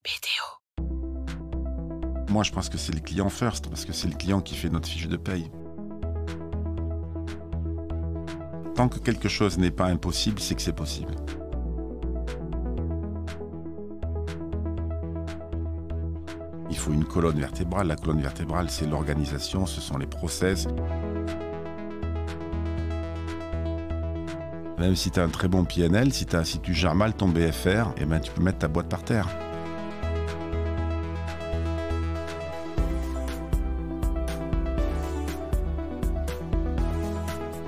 BDO. Moi, je pense que c'est le client first, parce que c'est le client qui fait notre fiche de paye. Tant que quelque chose n'est pas impossible, c'est que c'est possible. Il faut une colonne vertébrale. La colonne vertébrale, c'est l'organisation, ce sont les process. Même si tu as un très bon PNL, si tu gères mal ton BFR, eh ben, tu peux mettre ta boîte par terre.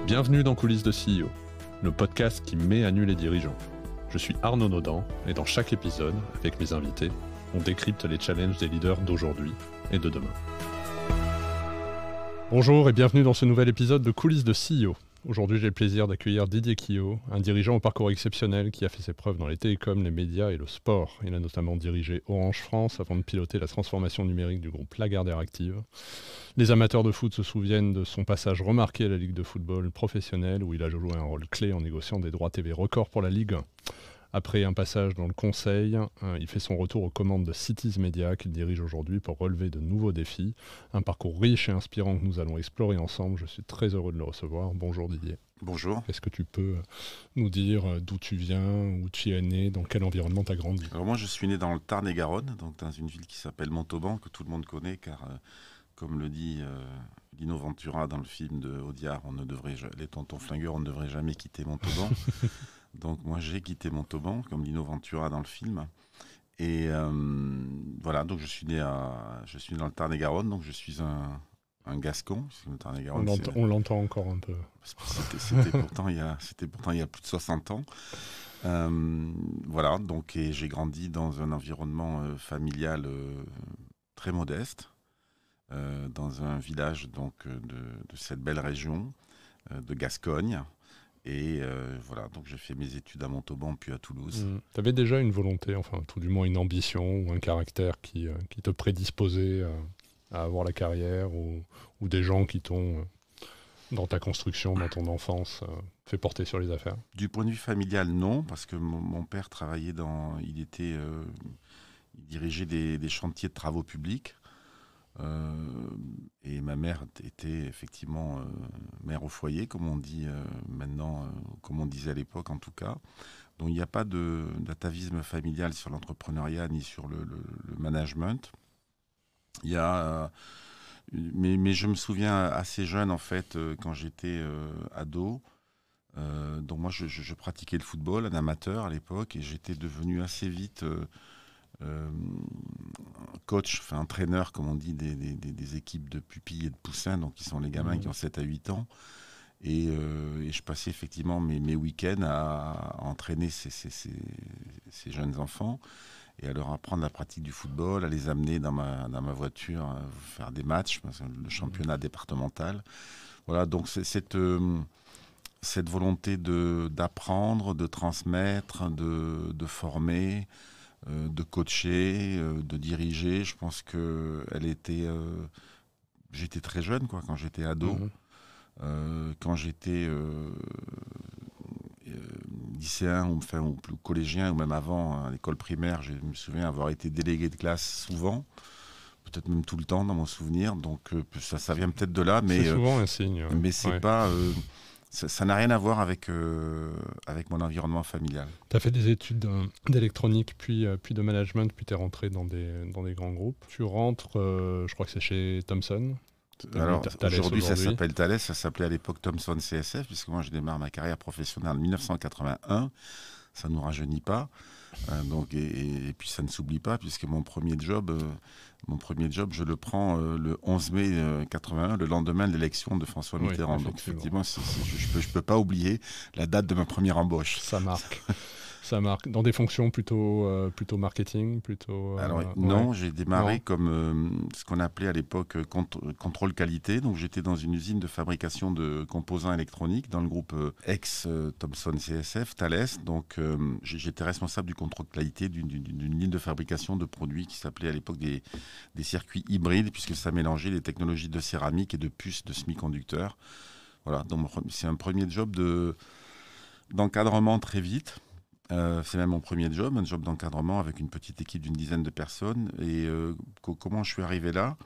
Bienvenue dans Coulisses de CEO, le podcast qui met à nu les dirigeants. Je suis Arnaud Naudan et dans chaque épisode, avec mes invités, on décrypte les challenges des leaders d'aujourd'hui et de demain. Bonjour et bienvenue dans ce nouvel épisode de Coulisses de CEO. Aujourd'hui, j'ai le plaisir d'accueillir Didier Quillot, un dirigeant au parcours exceptionnel qui a fait ses preuves dans les télécoms, les médias et le sport. Il a notamment dirigé Orange France avant de piloter la transformation numérique du groupe Lagardère Active. Les amateurs de foot se souviennent de son passage remarqué à la Ligue de football professionnelle où il a joué un rôle clé en négociant des droits TV records pour la Ligue 1. Après un passage dans le conseil, il fait son retour aux commandes de Cities Media qu'il dirige aujourd'hui pour relever de nouveaux défis. Un parcours riche et inspirant que nous allons explorer ensemble. Je suis très heureux de le recevoir. Bonjour Didier. Bonjour. Est-ce que tu peux nous dire d'où tu viens, où tu es né, dans quel environnement tu as grandi? Alors moi, je suis né dans le Tarn-et-Garonne, donc dans une ville qui s'appelle Montauban, que tout le monde connaît, car comme le dit Lino Ventura dans le film de Audiard, les tontons flingueurs, on ne devrait jamais quitter Montauban. Donc moi j'ai quitté Montauban, comme Lino Ventura dans le film. Et voilà, donc je suis né dans le Tarn-et-Garonne, donc je suis un Gascon. Le Tarn-et-Garonne, on l'entend encore un peu. C'était pourtant il y a plus de 60 ans. Voilà, donc et j'ai grandi dans un environnement familial très modeste, dans un village donc de cette belle région de Gascogne. Et voilà, donc j'ai fait mes études à Montauban puis à Toulouse. Tu avais déjà une volonté, enfin tout du moins une ambition ou un caractère qui te prédisposait à avoir la carrière ou des gens qui t'ont, dans ta construction, dans ton enfance, fait porter sur les affaires? Du point de vue familial, non, parce que mon père travaillait il dirigeait des chantiers de travaux publics. Et ma mère était effectivement mère au foyer, comme on dit maintenant, comme on disait à l'époque en tout cas. Donc il n'y a pas d'atavisme familial sur l'entrepreneuriat ni sur le management. Il y a, mais je me souviens assez jeune en fait, quand j'étais ado. Donc moi je pratiquais le football, un amateur à l'époque, et j'étais devenu assez vite coach, enfin entraîneur, comme on dit, des équipes de pupilles et de poussins, donc qui sont les gamins qui ont 7 à 8 ans. Et je passais effectivement mes week-ends à entraîner ces jeunes enfants et à leur apprendre la pratique du football, à les amener dans ma voiture, à faire des matchs, le championnat départemental. Voilà, donc c'est cette volonté d'apprendre, de transmettre, de former, de coacher, de diriger. Je pense que j'étais très jeune quand j'étais ado. Quand j'étais lycéen ou plus collégien ou même avant à l'école primaire, je me souviens avoir été délégué de classe souvent, peut-être même tout le temps dans mon souvenir. Donc ça vient peut-être de là, mais c'est souvent un signe. Mais c'est pas. Ça n'a rien à voir avec mon environnement familial. Tu as fait des études d'électronique, puis de management, puis tu es rentré dans des grands groupes. Tu rentres, je crois que c'est chez Thomson. Alors aujourd'hui ça s'appelle Thales, ça s'appelait à l'époque Thomson CSF, puisque moi je démarre ma carrière professionnelle en 1981. Ça ne nous rajeunit pas. Donc, et puis ça ne s'oublie pas, puisque mon premier job, je le prends le 11 mai 81, le lendemain de l'élection de François Mitterrand. Donc effectivement, je peux pas oublier la date de ma première embauche. Ça marque. Ça marque. Dans des fonctions plutôt marketing, Alors non, j'ai démarré comme ce qu'on appelait à l'époque contrôle qualité. Donc j'étais dans une usine de fabrication de composants électroniques dans le groupe ex-Thomson CSF, Thales. Donc j'étais responsable du contrôle qualité d'une ligne de fabrication de produits qui s'appelait à l'époque des circuits hybrides, puisque ça mélangeait les technologies de céramique et de puces de semi-conducteurs. Voilà, donc c'est un premier job d'encadrement très vite. C'est même mon premier job, un job d'encadrement avec une petite équipe d'une dizaine de personnes. Et comment je suis arrivé là?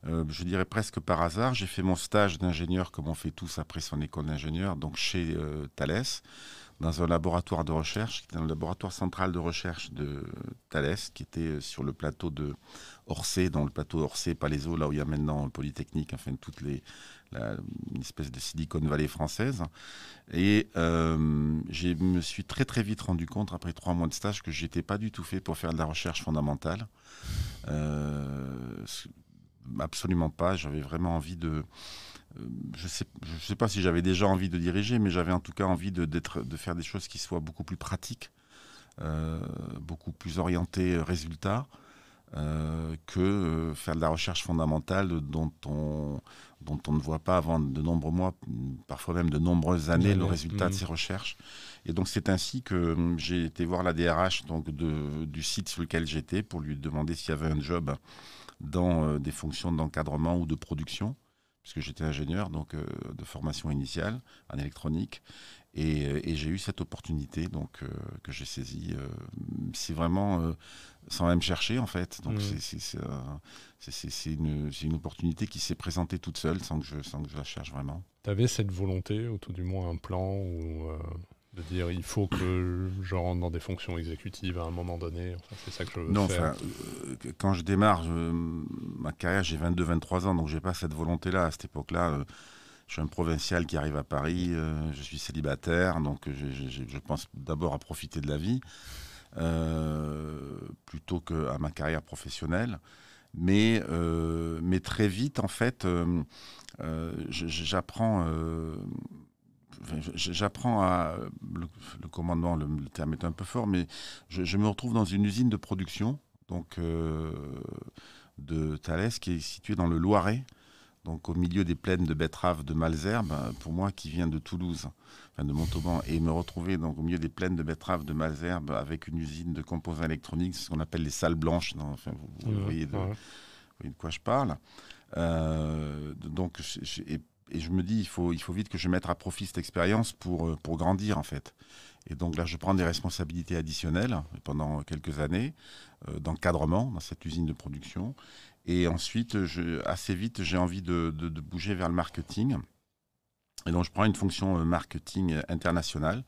Je dirais presque par hasard. J'ai fait mon stage d'ingénieur, comme on fait tous après son école d'ingénieur, donc chez Thales, dans un laboratoire de recherche, qui était un laboratoire central de recherche de Thales, qui était sur le plateau de Orsay, dans le plateau Orsay-Palaiseau, là où il y a maintenant Polytechnique, enfin une espèce de Silicon Valley française. Et je me suis très très vite rendu compte, après 3 mois de stage, que j'étais pas du tout fait pour faire de la recherche fondamentale. Absolument pas. J'avais vraiment envie de... je sais pas si j'avais déjà envie de diriger, mais j'avais en tout cas envie de faire des choses qui soient beaucoup plus pratiques, beaucoup plus orientées résultats, que faire de la recherche fondamentale dont on ne voit pas avant de nombreux mois, parfois même de nombreuses années, le résultat de ces recherches. Et donc c'est ainsi que j'ai été voir la DRH donc, du site sur lequel j'étais pour lui demander s'il y avait un job dans des fonctions d'encadrement ou de production, puisque j'étais ingénieur donc, de formation initiale en électronique. Et j'ai eu cette opportunité donc, que j'ai saisie. C'est vraiment sans même chercher en fait. Donc c'est une opportunité qui s'est présentée toute seule sans que je la cherche vraiment. Tu avais cette volonté, ou tout du moins un plan, ou de dire il faut que je rentre dans des fonctions exécutives à un moment donné, enfin, c'est ça que je veux non, faire. Quand je démarre ma carrière, j'ai 22-23 ans, donc j'ai pas cette volonté-là. À cette époque-là, je suis un provincial qui arrive à Paris, je suis célibataire, donc je pense d'abord à profiter de la vie, plutôt qu'à ma carrière professionnelle. Mais très vite, en fait, j'apprends à... Le commandement, le terme est un peu fort, mais je me retrouve dans une usine de production donc, de Thales qui est située dans le Loiret, donc au milieu des plaines de betteraves de Malesherbes, pour moi qui viens de Toulouse, enfin de Montauban, et me retrouver donc au milieu des plaines de betteraves de Malesherbes avec une usine de composants électroniques, ce qu'on appelle les salles blanches, enfin, vous voyez de quoi je parle. Donc, et je me dis, il faut vite que je mette à profit cette expérience pour grandir en fait. Et donc là, je prends des responsabilités additionnelles pendant quelques années d'encadrement dans cette usine de production. Et ensuite, assez vite, j'ai envie de bouger vers le marketing. Et donc, je prends une fonction marketing international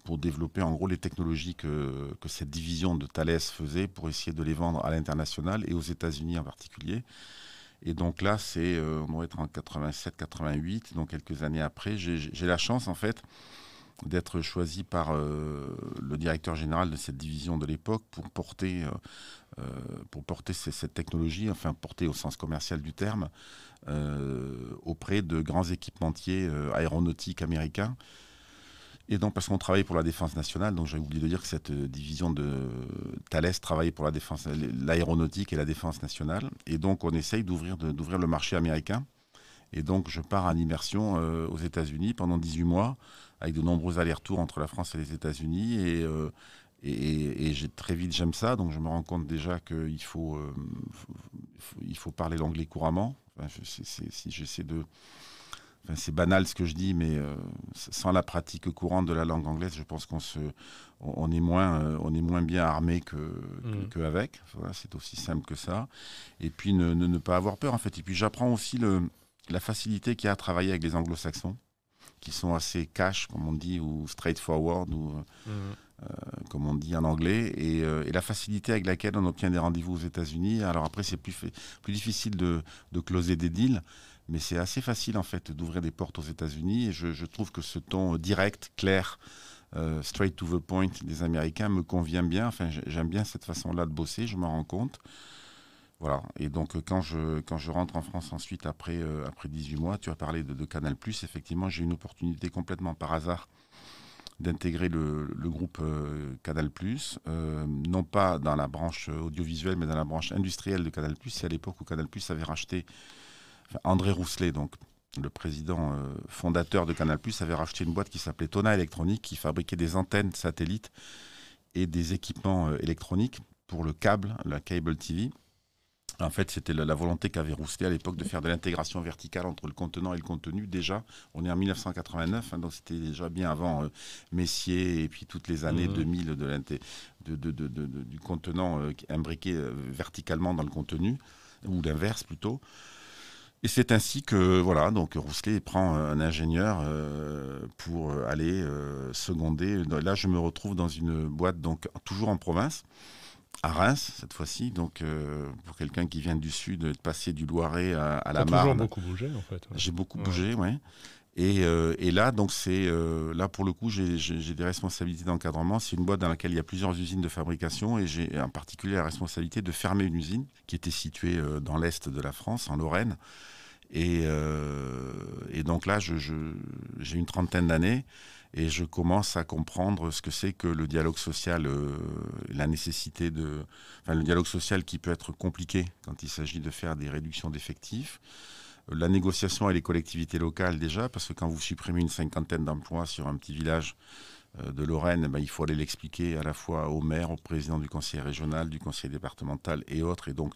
pour développer en gros les technologies que cette division de Thales faisait pour essayer de les vendre à l'international et aux États-Unis en particulier. Et donc là, on doit être en 87-88, donc quelques années après. J'ai la chance, en fait, d'être choisi par le directeur général de cette division de l'époque pour porter cette technologie, enfin porter au sens commercial du terme, auprès de grands équipementiers aéronautiques américains. Et donc parce qu'on travaillait pour la défense nationale, donc j'ai oublié de dire que cette division de Thales travaillait pour la défense, l'aéronautique et la défense nationale. Et donc on essaye d'ouvrir le marché américain. Et donc je pars en immersion aux États-Unis pendant 18 mois, avec de nombreux allers-retours entre la France et les États-Unis. Et très vite j'aime ça, donc je me rends compte déjà qu'il faut parler l'anglais couramment. Enfin, si j'essaie de... Enfin, c'est banal ce que je dis, mais sans la pratique courante de la langue anglaise, je pense on est moins bien armé qu'avec. Voilà, c'est aussi simple que ça. Et puis ne pas avoir peur en fait. Et puis j'apprends aussi la facilité qu'il y a à travailler avec les anglo-saxons, qui sont assez cash, comme on dit, ou straightforward, ou comme on dit en anglais, et la facilité avec laquelle on obtient des rendez-vous aux États-Unis. Alors après, c'est plus difficile de closer des deals, mais c'est assez facile en fait d'ouvrir des portes aux États-Unis. Et je trouve que ce ton direct, clair, straight to the point des Américains me convient bien. Enfin, j'aime bien cette façon-là de bosser, je m'en rends compte. Voilà. Et donc, quand je rentre en France ensuite, après 18 mois, tu as parlé de Canal+, effectivement, j'ai eu une opportunité complètement par hasard d'intégrer le groupe Canal+, non pas dans la branche audiovisuelle, mais dans la branche industrielle de Canal+. C'est à l'époque où Canal+ avait racheté, André Rousselet, donc le président fondateur de Canal+, avait racheté une boîte qui s'appelait Tona Électronique, qui fabriquait des antennes satellites et des équipements électroniques pour le câble, la cable TV. En fait, c'était la volonté qu'avait Rousselet à l'époque de faire de l'intégration verticale entre le contenant et le contenu. Déjà, on est en 1989, hein, donc c'était déjà bien avant Messier et puis toutes les années 2000 du contenant imbriqué verticalement dans le contenu, ou l'inverse plutôt. Et c'est ainsi que voilà, donc Rousselet prend un ingénieur pour aller seconder. Là, je me retrouve dans une boîte, donc toujours en province, à Reims cette fois-ci, donc pour quelqu'un qui vient du sud, de passer du Loiret à la Marne. Tu as toujours beaucoup bougé en fait. Ouais. J'ai beaucoup bougé, ouais. Et là, donc c'est là pour le coup, j'ai des responsabilités d'encadrement. C'est une boîte dans laquelle il y a plusieurs usines de fabrication et j'ai en particulier la responsabilité de fermer une usine qui était située dans l'est de la France, en Lorraine. Et donc là, j'ai une trentaine d'années et je commence à comprendre ce que c'est que le dialogue social, la nécessité de... Enfin, le dialogue social qui peut être compliqué quand il s'agit de faire des réductions d'effectifs. La négociation avec les collectivités locales déjà, parce que quand vous supprimez une cinquantaine d'emplois sur un petit village de Lorraine, il faut aller l'expliquer à la fois au maire, au président du conseil régional, du conseil départemental et autres. Et donc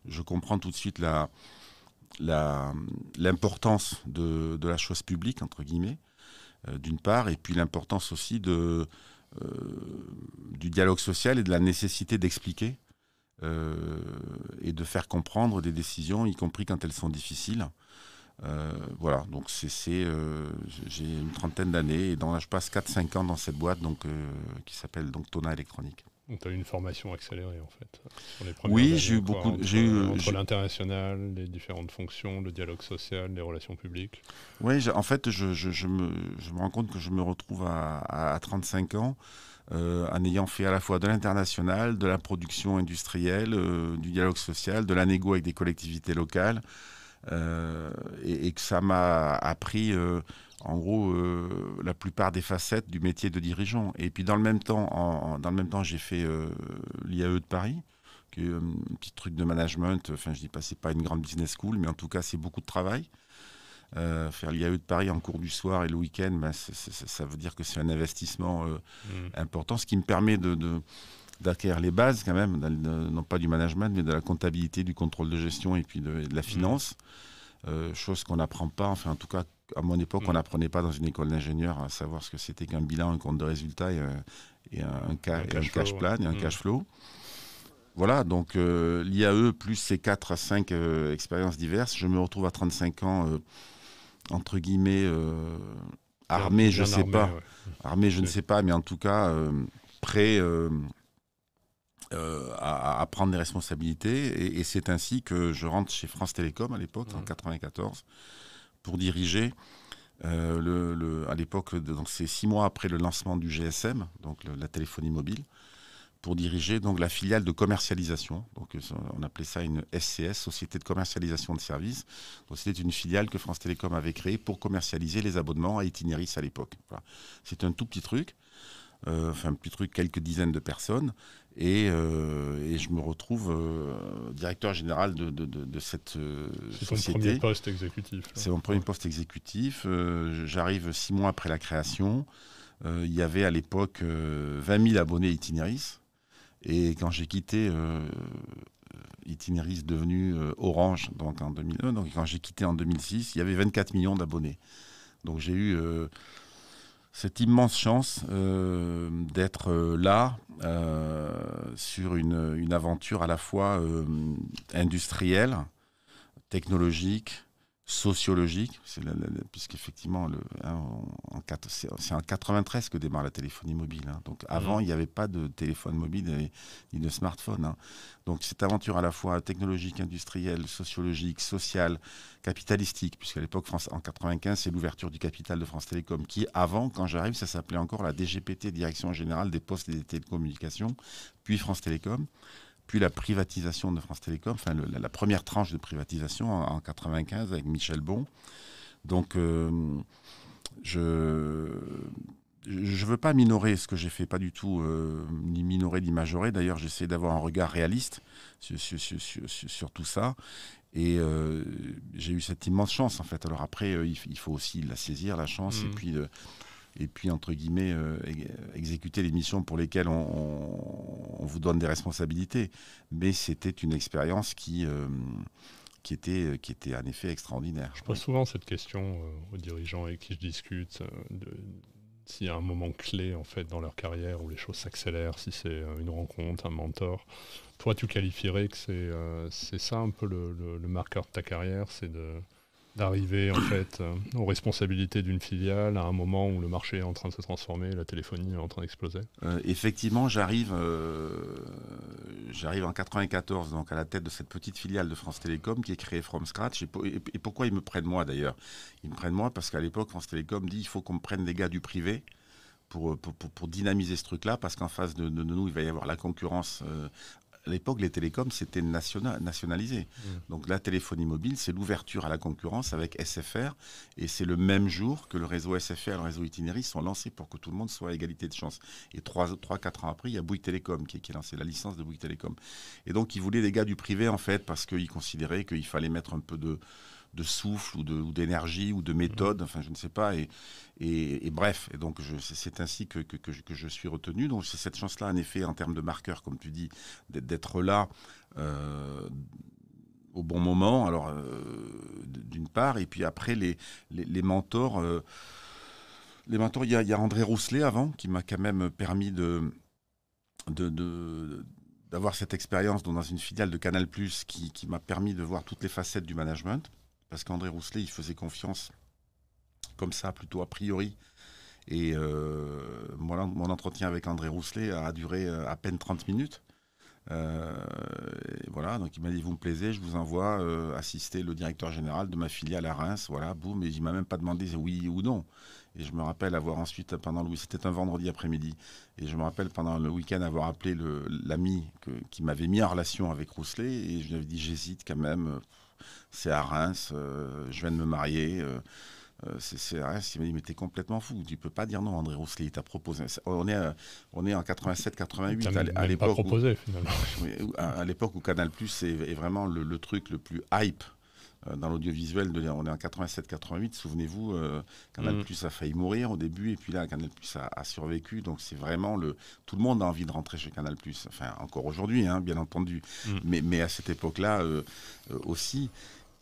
je comprends tout de suite l'importance de la chose publique, entre guillemets, d'une part, et puis l'importance aussi du dialogue social et de la nécessité d'expliquer et de faire comprendre des décisions, y compris quand elles sont difficiles. Voilà, donc j'ai une trentaine d'années et je passe 4-5 ans dans cette boîte donc, qui s'appelle donc Tona Électronique. Donc tu as eu une formation accélérée en fait. Sur les premières oui, années, j'ai eu beaucoup. Entre l'international, les différentes fonctions, le dialogue social, les relations publiques. Oui, en fait, je me rends compte que je me retrouve à 35 ans en ayant fait à la fois de l'international, de la production industrielle, du dialogue social, de la négo avec des collectivités locales, et que ça m'a appris en gros la plupart des facettes du métier de dirigeant. Et puis dans le même temps, j'ai fait l'IAE de Paris, qui est un petit truc de management. Enfin, je dis pas, c'est pas une grande business school, mais en tout cas, c'est beaucoup de travail. Faire l'IAE de Paris en cours du soir et le week-end, ça veut dire que c'est un investissement important, ce qui me permet d'acquérir les bases quand même, non pas du management, mais de la comptabilité, du contrôle de gestion et puis de la finance. Chose qu'on n'apprend pas, enfin en tout cas à mon époque on n'apprenait pas dans une école d'ingénieur à savoir ce que c'était qu'un bilan, un compte de résultat et un cash plan et un cash flow. Voilà, donc l'IAE plus ces 4 à 5 expériences diverses, je me retrouve à 35 ans entre guillemets armé, je sais pas. Ouais. Armé, je ne sais pas, mais en tout cas prêt à prendre des responsabilités. Et c'est ainsi que je rentre chez France Télécom à l'époque, en 94, pour diriger à l'époque, donc c'est 6 mois après le lancement du GSM, donc la téléphonie mobile, pour diriger donc la filiale de commercialisation. Donc on appelait ça une SCS, Société de commercialisation de services. Donc c'était une filiale que France Télécom avait créée pour commercialiser les abonnements à Itinéris à l'époque. Voilà. C'est un tout petit truc, un petit truc, quelques dizaines de personnes, et je me retrouve directeur général de cette société. C'est ton premier poste exécutif. C'est mon premier poste exécutif. J'arrive 6 mois après la création. Il y avait à l'époque 20 000 abonnés Itinéris. Et quand j'ai quitté Itinéris devenu Orange donc en 2001, donc quand j'ai quitté en 2006, il y avait 24 millions d'abonnés. Donc j'ai eu cette immense chance d'être là sur une aventure à la fois industrielle, technologique, sociologique, puisqu'effectivement, c'est en 93 que démarre la téléphonie mobile. Hein. Donc avant, il n'y avait pas de téléphone mobile ni de smartphone. Hein. Donc cette aventure à la fois technologique, industrielle, sociologique, sociale, capitalistique, puisqu'à l'époque, en 95, c'est l'ouverture du capital de France Télécom, qui avant, quand j'arrive, ça s'appelait encore la DGPT, Direction Générale des Postes et des Télécommunications, puis France Télécom. Puis la privatisation de France Télécom, enfin la première tranche de privatisation en 95 avec Michel Bon. Donc je veux pas minorer ce que j'ai fait, pas du tout, ni minorer ni majorer. D'ailleurs, j'essaie d'avoir un regard réaliste sur tout ça. Et j'ai eu cette immense chance en fait. Alors après, il faut aussi la saisir, la chance, et puis et puis, entre guillemets, exécuter les missions pour lesquelles on vous donne des responsabilités. Mais c'était une expérience qui était en effet extraordinaire. Je pose souvent cette question aux dirigeants avec qui je discute, s'il y a un moment clé en fait dans leur carrière où les choses s'accélèrent, si c'est une rencontre, un mentor. Toi, tu qualifierais que c'est ça un peu le marqueur de ta carrière, c'est d'arriver en fait aux responsabilités d'une filiale à un moment où le marché est en train de se transformer, la téléphonie est en train d'exploser. Effectivement, j'arrive en 94, donc à la tête de cette petite filiale de France Télécom qui est créée from scratch. Et pourquoi ils me prennent moi d'ailleurs? Ils me prennent moi parce qu'à l'époque, France Télécom dit il faut qu'on me prenne des gars du privé pour dynamiser ce truc-là, parce qu'en face de nous, il va y avoir la concurrence. À l'époque, les télécoms, c'était nationalisé. Donc la téléphonie mobile, c'est l'ouverture à la concurrence avec SFR. Et c'est le même jour que le réseau SFR et le réseau Itinéris sont lancés pour que tout le monde soit à égalité de chance. Et 3-4 ans après, il y a Bouygues Télécom qui a lancé la licence de Bouygues Télécom. Et donc, ils voulaient des gars du privé, en fait, parce qu'ils considéraient qu'il fallait mettre un peu de souffle ou d'énergie ou de méthode, enfin je ne sais pas, et bref, et donc c'est ainsi que je suis retenu. Donc c'est cette chance-là, en effet, en termes de marqueur, comme tu dis, d'être là au bon moment, alors d'une part, et puis après les mentors, il y a André Rousselet avant, qui m'a quand même permis d'avoir cette expérience dans une filiale de Canal+, qui m'a permis de voir toutes les facettes du management. Parce qu'André Rousselet, il faisait confiance comme ça, plutôt a priori. Et mon entretien avec André Rousselet a duré à peine 30 minutes. Et voilà, donc il m'a dit, vous me plaisez, je vous envoie assister le directeur général de ma filiale à Reims. Voilà, boum, et il ne m'a même pas demandé oui ou non. Et je me rappelle avoir ensuite, c'était un vendredi après-midi, et je me rappelle pendant le week-end avoir appelé l'ami qui m'avait mis en relation avec Rousselet, et je lui avais dit, j'hésite quand même. C'est à Reims, je viens de me marier. C'est à Reims. Il m'a dit, mais t'es complètement fou. Tu peux pas dire non, André Rousselet. Il t'a proposé. On est en 87-88 à l'époque. Proposé finalement. À l'époque où Canal+ est vraiment le truc le plus hype dans l'audiovisuel. On est en 87-88. Souvenez-vous, Canal+ a failli mourir au début, et puis là, Canal+ a survécu. Donc c'est vraiment tout le monde a envie de rentrer chez Canal+. Enfin, encore aujourd'hui, hein, bien entendu. Mais à cette époque-là aussi.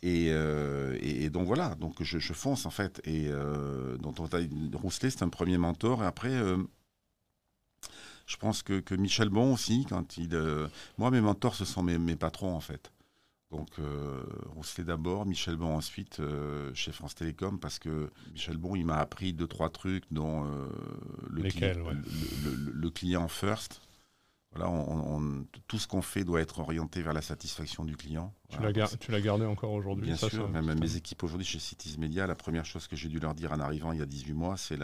Et donc voilà, donc je fonce en fait. Et donc Rousselet, c'est un premier mentor. Et après, je pense que Michel Bon aussi, moi, mes mentors, ce sont mes patrons en fait. Donc Rousselet d'abord, Michel Bon ensuite chez France Télécom, parce que Michel Bon, il m'a appris 2-3 trucs, dont le client first. Voilà, tout ce qu'on fait doit être orienté vers la satisfaction du client. Tu l'as gardé encore aujourd'hui? Bien sûr, même mes équipes aujourd'hui chez Cities Media, la première chose que j'ai dû leur dire en arrivant il y a 18 mois, c'est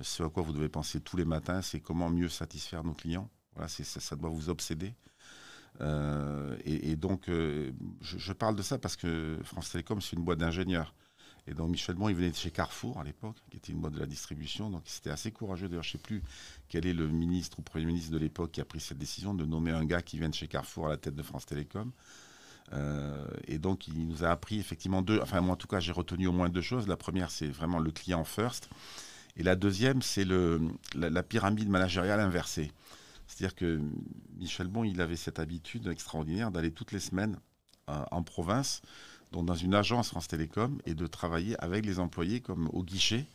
ce à quoi vous devez penser tous les matins, c'est comment mieux satisfaire nos clients. Voilà, ça doit vous obséder. Et donc, je parle de ça parce que France Télécom, c'est une boîte d'ingénieurs. Et donc Michel Bon, il venait de chez Carrefour à l'époque, qui était une boîte de la distribution. Donc c'était assez courageux. D'ailleurs, je ne sais plus quel est le ministre ou premier ministre de l'époque qui a pris cette décision de nommer un gars qui vient de chez Carrefour à la tête de France Télécom. Et donc il nous a appris effectivement moi en tout cas j'ai retenu au moins 2 choses. La première, c'est vraiment le client first. Et la deuxième, c'est la pyramide managériale inversée. C'est-à-dire que Michel Bon, il avait cette habitude extraordinaire d'aller toutes les semaines en province, donc dans une agence France Télécom, et de travailler avec les employés comme au guichet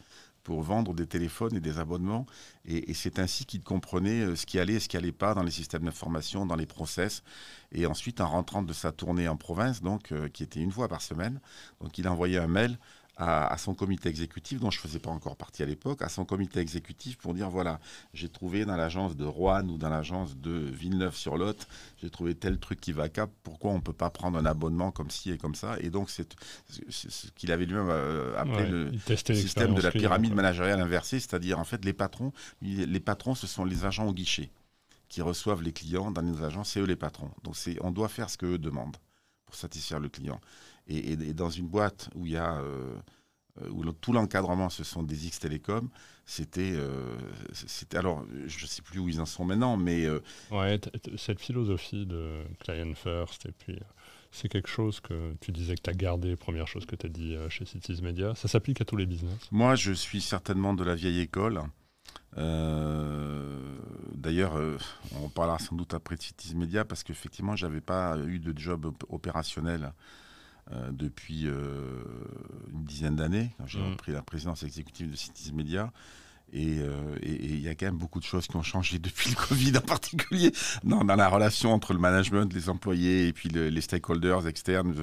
pour vendre des téléphones et des abonnements. Et c'est ainsi qu'il comprenait ce qui allait et ce qui n'allait pas dans les systèmes d'information, dans les process. Et ensuite, en rentrant de sa tournée en province, donc, qui était 1 fois par semaine, donc il envoyait un mail à son comité exécutif, dont je ne faisais pas encore partie à l'époque, à son comité exécutif pour dire, voilà, j'ai trouvé dans l'agence de Roanne ou dans l'agence de Villeneuve-sur-Lot, j'ai trouvé tel truc qui va cap, pourquoi on ne peut pas prendre un abonnement comme ci et comme ça? Et donc, c'est ce qu'il avait lui-même appelé le système de la pyramide managériale inversée, c'est-à-dire, en fait, les patrons, ce sont les agents au guichet qui reçoivent les clients dans les agences, c'est eux les patrons. Donc, on doit faire ce qu'eux demandent pour satisfaire le client. Et dans une boîte où il y a où tout l'encadrement, ce sont des X-Télécom, c'était alors, je ne sais plus où ils en sont maintenant, mais... Ouais, cette philosophie de client first, et puis C'est quelque chose que tu disais que tu as gardé, première chose que tu as dit chez Cities Media. Ça s'applique à tous les business? Moi, je suis certainement de la vieille école. D'ailleurs, on parlera sans doute après de Cities Media parce qu'effectivement, je n'avais pas eu de job opérationnel depuis une dizaine d'années, quand j'ai repris la présidence exécutive de Cities Media. Et il y a quand même beaucoup de choses qui ont changé depuis le Covid en particulier, dans la relation entre le management, les employés et puis les stakeholders externes.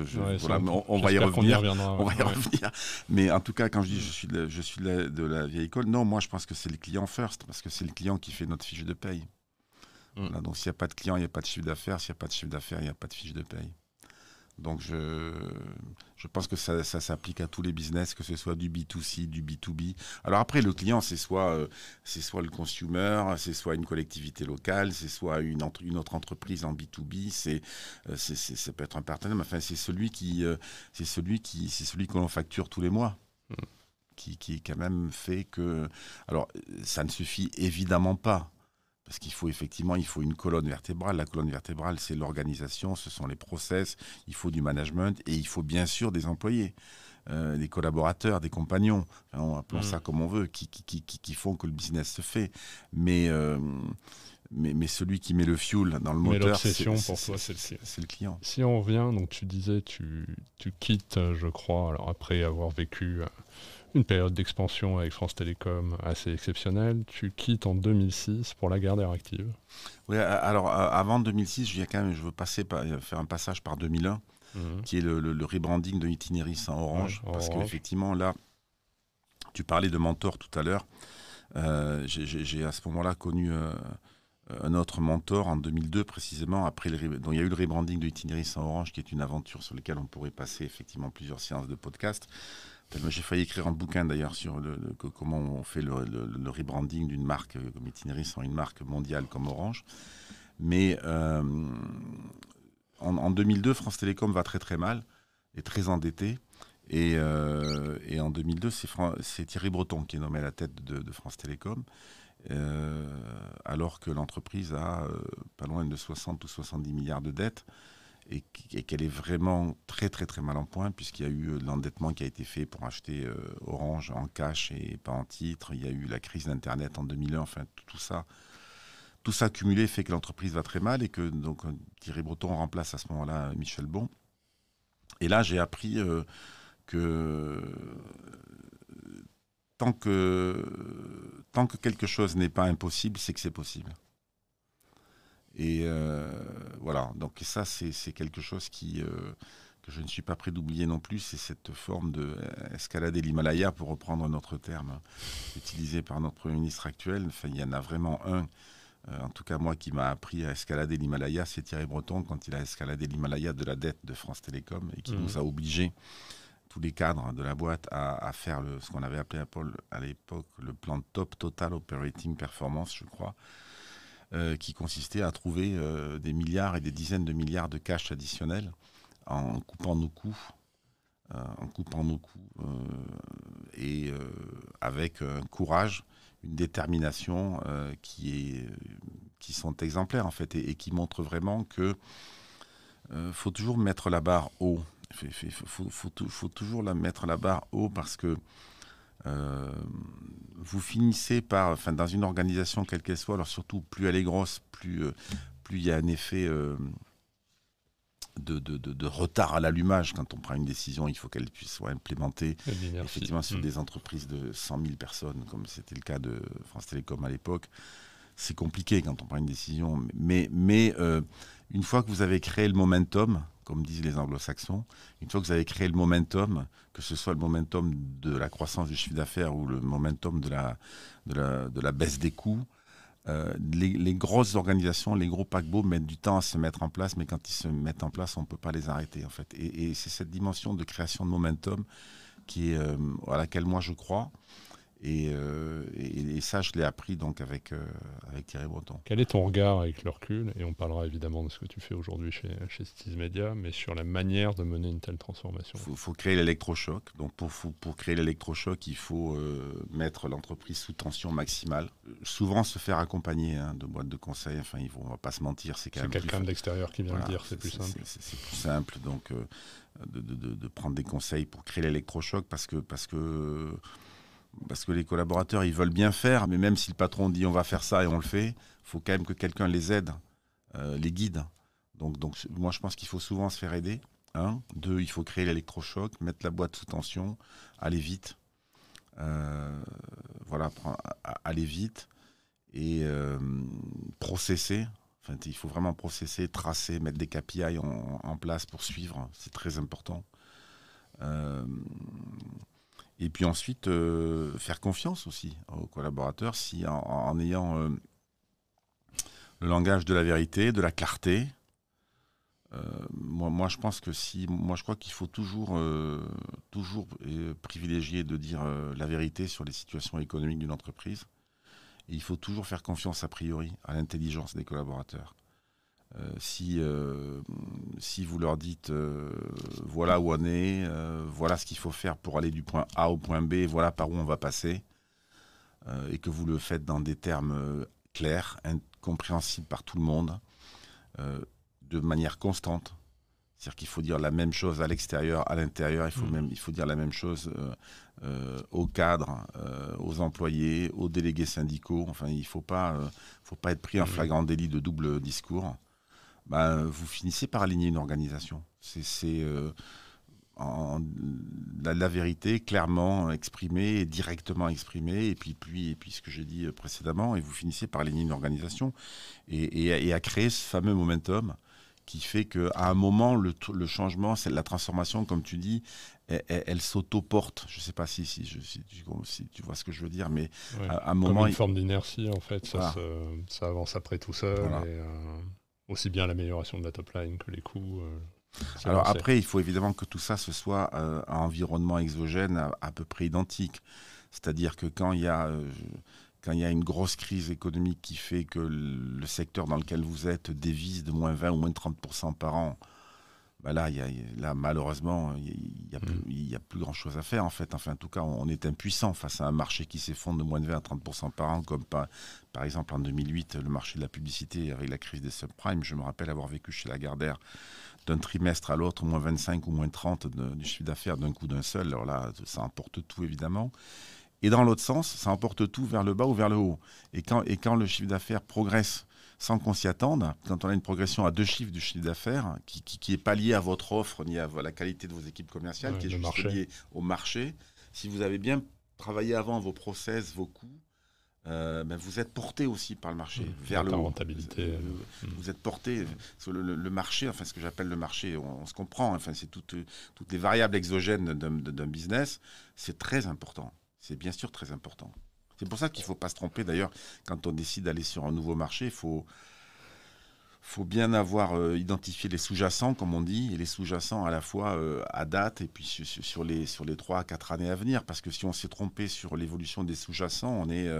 On va y revenir. Revenir. Mais en tout cas, quand je dis je suis de la vieille école, non, moi je pense que c'est le client first, parce que c'est le client qui fait notre fiche de paye. Voilà, donc s'il n'y a pas de client, il n'y a pas de chiffre d'affaires. S'il n'y a pas de chiffre d'affaires, il n'y a pas de fiche de paye. Donc je pense que ça s'applique à tous les business, que ce soit du B2C, du B2B. Alors après, le client, c'est soit le consumer, c'est soit une collectivité locale, c'est soit une autre entreprise en B2B, ça peut être un partenaire, mais enfin, c'est celui que l'on facture tous les mois. Qui quand même fait que... Alors, ça ne suffit évidemment pas. Parce qu'il faut une colonne vertébrale. La colonne vertébrale, c'est l'organisation, ce sont les process, il faut du management et il faut bien sûr des employés, des collaborateurs, des compagnons, enfin, appelons ça comme on veut, qui font que le business se fait. Mais celui qui met le fuel dans le moteur, l'obsession pour toi, c'est le client. Si on revient, donc tu disais, tu quittes, je crois, alors après avoir vécu une période d'expansion avec France Télécom assez exceptionnelle. Tu quittes en 2006 pour la Gardère Active. Oui, alors avant 2006, je veux faire un passage par 2001, qui est le rebranding de Itinéris en Orange. Parce qu'effectivement, là, tu parlais de mentor tout à l'heure. J'ai à ce moment-là connu un autre mentor en 2002 précisément. Donc il y a eu le rebranding de Itinéris en Orange, qui est une aventure sur laquelle on pourrait passer effectivement plusieurs séances de podcast. J'ai failli écrire un bouquin d'ailleurs sur comment on fait le rebranding d'une marque comme Itinéris en une marque mondiale comme Orange. Mais en 2002, France Télécom va très très mal, est très endetté. Et en 2002, c'est Thierry Breton qui est nommé à la tête de France Télécom, alors que l'entreprise a pas loin de 60 ou 70 milliards de dettes. Et qu'elle est vraiment très très très mal en point, puisqu'il y a eu l'endettement qui a été fait pour acheter Orange en cash et pas en titre. Il y a eu la crise d'Internet en 2001, enfin tout ça cumulé fait que l'entreprise va très mal et que donc Thierry Breton remplace à ce moment-là Michel Bon. Et là j'ai appris que tant que quelque chose n'est pas impossible, c'est que c'est possible. Et voilà, donc ça c'est quelque chose que je ne suis pas prêt d'oublier non plus, c'est cette forme de escalader l'Himalaya, pour reprendre notre terme utilisé par notre Premier ministre actuel. Enfin, il y en a vraiment un, en tout cas moi, qui m'a appris à escalader l'Himalaya, c'est Thierry Breton, quand il a escaladé l'Himalaya de la dette de France Télécom et qui nous a obligés, tous les cadres de la boîte, à faire ce qu'on avait appelé à l'époque le plan Top Total Operating Performance, je crois. Qui consistait à trouver des milliards et des dizaines de milliards de cash additionnels en coupant nos coûts, et avec un courage, une détermination qui sont exemplaires en fait, et qui montrent vraiment que faut toujours mettre la barre haut. Faut toujours mettre la barre haut, parce que vous finissez par, dans une organisation quelle qu'elle soit, alors surtout plus elle est grosse, plus il y a un effet de retard à l'allumage. Quand on prend une décision, il faut qu'elle puisse soit implémentée effectivement sur des entreprises de 100 000 personnes, comme c'était le cas de France Télécom à l'époque. C'est compliqué quand on prend une décision, mais une fois que vous avez créé le momentum, comme disent les anglo-saxons, une fois que vous avez créé le momentum, que ce soit le momentum de la croissance du chiffre d'affaires ou le momentum de la baisse des coûts, les grosses organisations, les gros paquebots mettent du temps à se mettre en place, mais quand ils se mettent en place, on ne peut pas les arrêter en fait. Et c'est cette dimension de création de momentum à laquelle moi je crois. Et ça, je l'ai appris donc avec Thierry Breton. Quel est ton regard avec le recul, et on parlera évidemment de ce que tu fais aujourd'hui chez Cities Media, mais sur la manière de mener une telle transformation? Il faut créer l'électrochoc. Donc pour créer l'électrochoc, il faut mettre l'entreprise sous tension maximale. Souvent se faire accompagner de boîtes de conseil. Enfin, on ne va pas se mentir, c'est quand même quelqu'un de l'extérieur qui vient le dire, c'est plus simple. C'est plus simple donc de prendre des conseils pour créer l'électrochoc parce que les collaborateurs, ils veulent bien faire, mais même si le patron dit on va faire ça et on le fait, il faut quand même que quelqu'un les aide, les guide. Donc moi, je pense qu'il faut souvent se faire aider. 1. 2, il faut créer l'électrochoc, mettre la boîte sous tension, aller vite. Aller vite et processer. Enfin, il faut vraiment processer, tracer, mettre des KPI en place pour suivre. C'est très important. Et puis ensuite, faire confiance aussi aux collaborateurs si en ayant le langage de la vérité, de la clarté. Moi, je pense que je crois qu'il faut toujours privilégier de dire la vérité sur les situations économiques d'une entreprise. Et il faut toujours faire confiance a priori à l'intelligence des collaborateurs. Si vous leur dites voilà où on est, voilà ce qu'il faut faire pour aller du point A au point B, voilà par où on va passer, et que vous le faites dans des termes clairs, compréhensibles par tout le monde, de manière constante. C'est-à-dire qu'il faut dire la même chose à l'extérieur, à l'intérieur, il faut dire la même chose aux cadres, aux employés, aux délégués syndicaux. Enfin, il ne faut pas être pris en flagrant délit de double discours. Vous finissez par aligner une organisation. C'est la vérité clairement exprimée et directement exprimée, et puis ce que j'ai dit précédemment, et vous finissez par aligner une organisation et à créer ce fameux momentum qui fait qu'à un moment, le changement, la transformation, comme tu dis, elle s'auto-porte. Je ne sais pas si tu vois ce que je veux dire, mais ouais, à un moment... Comme une forme d'inertie, en fait, ça avance après tout seul. Voilà. Et, aussi bien l'amélioration de la top line que les coûts. Alors après, il faut évidemment que tout ça ce soit un environnement exogène à peu près identique. C'est-à-dire que quand il y a une grosse crise économique qui fait que le secteur dans lequel vous êtes dévisse de moins 20 ou moins 30% par an, là, malheureusement, il n'y a plus grand-chose à faire en fait. Enfin, en tout cas, on est impuissant face à un marché qui s'effondre de moins de 20 à 30% par an, comme par exemple en 2008, le marché de la publicité avec la crise des subprimes. Je me rappelle avoir vécu chez Lagardère d'un trimestre à l'autre, moins 25 ou moins 30 du chiffre d'affaires d'un coup d'un seul. Alors là, ça emporte tout évidemment. Et dans l'autre sens, ça emporte tout vers le bas ou vers le haut. Et quand le chiffre d'affaires progresse sans qu'on s'y attende, quand on a une progression à 2 chiffres du chiffre d'affaires, qui n'est pas liée à votre offre ni à la qualité de vos équipes commerciales, qui est juste liée au marché, si vous avez bien travaillé avant vos process, vos coûts, vous êtes porté aussi par le marché vers le haut. Rentabilité. Vous êtes porté sur le marché, enfin ce que j'appelle le marché, on se comprend, enfin c'est toutes les variables exogènes d'un business, c'est très important. C'est bien sûr très important. C'est pour ça qu'il ne faut pas se tromper. D'ailleurs, quand on décide d'aller sur un nouveau marché, il faut bien avoir identifié les sous-jacents, comme on dit, et les sous-jacents à la fois à date et puis sur les 3 à 4 années à venir. Parce que si on s'est trompé sur l'évolution des sous-jacents, on est...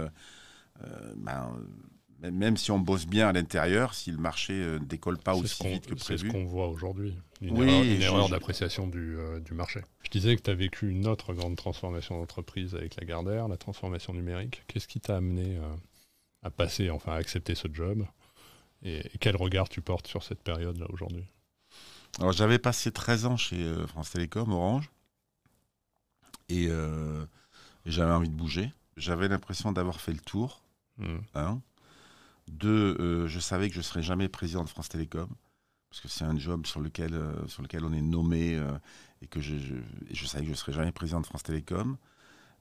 même si on bosse bien à l'intérieur, si le marché ne décolle pas aussi vite que prévu... C'est ce qu'on voit aujourd'hui, une erreur d'appréciation du marché. Je disais que tu as vécu une autre grande transformation d'entreprise avec Lagardère, la transformation numérique. Qu'est-ce qui t'a amené à passer, enfin à accepter ce job, et quel regard tu portes sur cette période-là aujourd'hui? Alors j'avais passé 13 ans chez France Télécom, Orange, et j'avais envie de bouger. J'avais l'impression d'avoir fait le tour. 2, je savais que je ne serais jamais président de France Télécom, parce que c'est un job sur lequel on est nommé, et que je savais que je ne serais jamais président de France Télécom,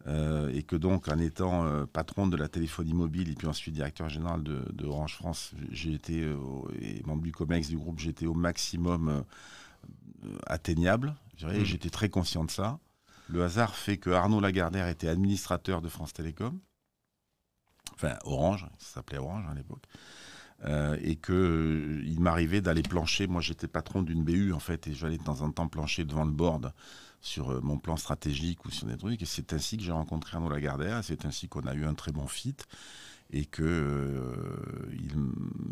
et que donc en étant patron de la téléphonie mobile et puis ensuite directeur général de Orange France, j'ai été, et membre du COMEX du groupe, j'étais au maximum atteignable, je dirais, et j'étais très conscient de ça. Le hasard fait que Arnaud Lagardère était administrateur de France Télécom, enfin Orange, ça s'appelait Orange à l'époque. et qu'il m'arrivait d'aller plancher. Moi, j'étais patron d'une BU, en fait, et j'allais de temps en temps plancher devant le board sur mon plan stratégique ou sur des trucs. Et c'est ainsi que j'ai rencontré Arnaud Lagardère, et c'est ainsi qu'on a eu un très bon fit. Et que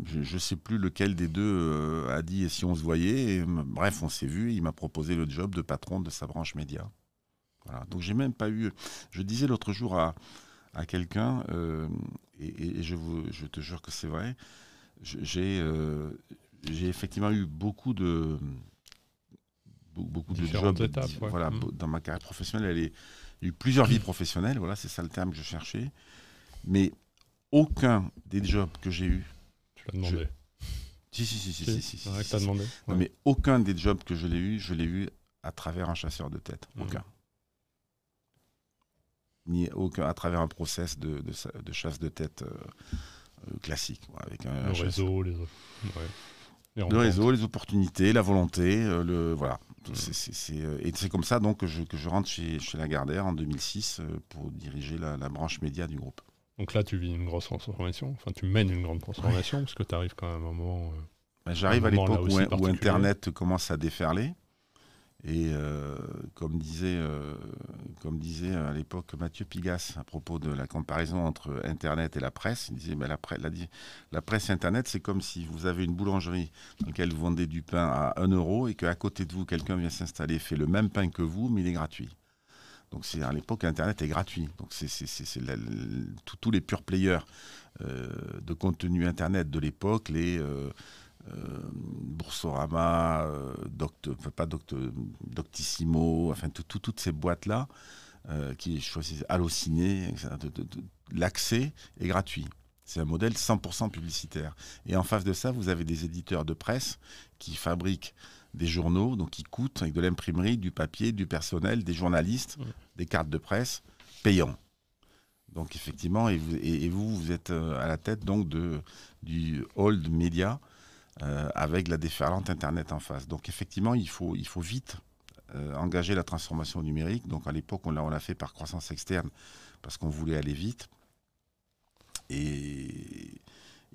je ne sais plus lequel des deux a dit et si on se voyait. Et, bref, on s'est vu. Il m'a proposé le job de patron de sa branche média. Voilà. Donc j'ai même pas eu. Je disais l'autre jour à quelqu'un, et je te jure que c'est vrai. J'ai effectivement eu beaucoup de Différentes jobs. étapes, ouais. Voilà, dans ma carrière professionnelle, il y a eu plusieurs vies professionnelles. Voilà, c'est ça le terme que je cherchais. Mais aucun des jobs que j'ai eus. Tu l'as demandé. Si. C'est vrai que tu as demandé. Non, mais aucun des jobs que je l'ai eu à travers un chasseur de tête. Aucun. Ni aucun à travers un process de chasse de tête classique. Avec un réseau, les réseau, les opportunités, la volonté, voilà. Et c'est comme ça donc que je rentre chez Lagardère en 2006 pour diriger la branche média du groupe. Donc là, tu vis une grosse transformation, enfin tu mènes une grande transformation, parce que tu arrives quand même à un moment... J'arrive à l'époque où Internet commence à déferler, et comme disait à l'époque Mathieu Pigasse à propos de la comparaison entre Internet et la presse, il disait la presse Internet, c'est comme si vous avez une boulangerie dans laquelle vous vendez du pain à 1 euro et qu'à côté de vous, quelqu'un vient s'installer, fait le même pain que vous, mais il est gratuit. Donc à l'époque, Internet est gratuit. Donc tous les pure players de contenu Internet de l'époque, les Boursorama, Doctissimo, enfin toutes ces boîtes-là qui choisissent Allociné, l'accès est gratuit. C'est un modèle 100% publicitaire. Et en face de ça, vous avez des éditeurs de presse qui fabriquent des journaux, donc qui coûtent avec de l'imprimerie, du papier, du personnel, des journalistes, des cartes de presse payants. Donc effectivement, et vous êtes à la tête donc du old media avec la déferlante Internet en face. Donc effectivement, il faut vite engager la transformation numérique. Donc à l'époque, on l'a fait par croissance externe parce qu'on voulait aller vite. Et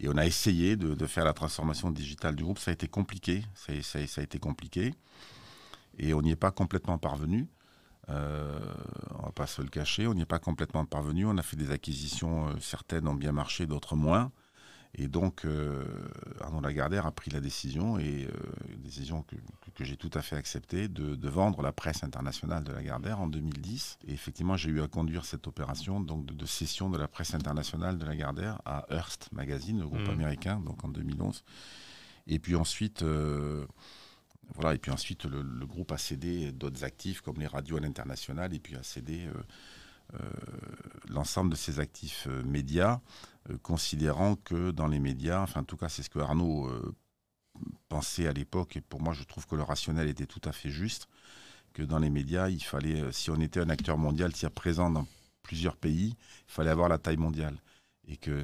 on a essayé de faire la transformation digitale du groupe. Ça a été compliqué. Ça a été compliqué. Et on n'y est pas complètement parvenu. On ne va pas se le cacher. On n'y est pas complètement parvenu. On a fait des acquisitions. Certaines ont bien marché, d'autres moins. Et donc, Arnaud Lagardère a pris la décision, décision que j'ai tout à fait acceptée, de vendre la presse internationale de Lagardère en 2010. Et effectivement, j'ai eu à conduire cette opération donc de cession de la presse internationale de Lagardère à Hearst Magazine, le groupe américain, donc en 2011. Et puis ensuite, le groupe a cédé d'autres actifs comme les radios à l'international, et puis a cédé l'ensemble de ses actifs médias, considérant que dans les médias, enfin en tout cas c'est ce que Arnaud pensait à l'époque, et pour moi je trouve que le rationnel était tout à fait juste, que dans les médias il fallait, si on était un acteur mondial, si présent dans plusieurs pays, il fallait avoir la taille mondiale. Et que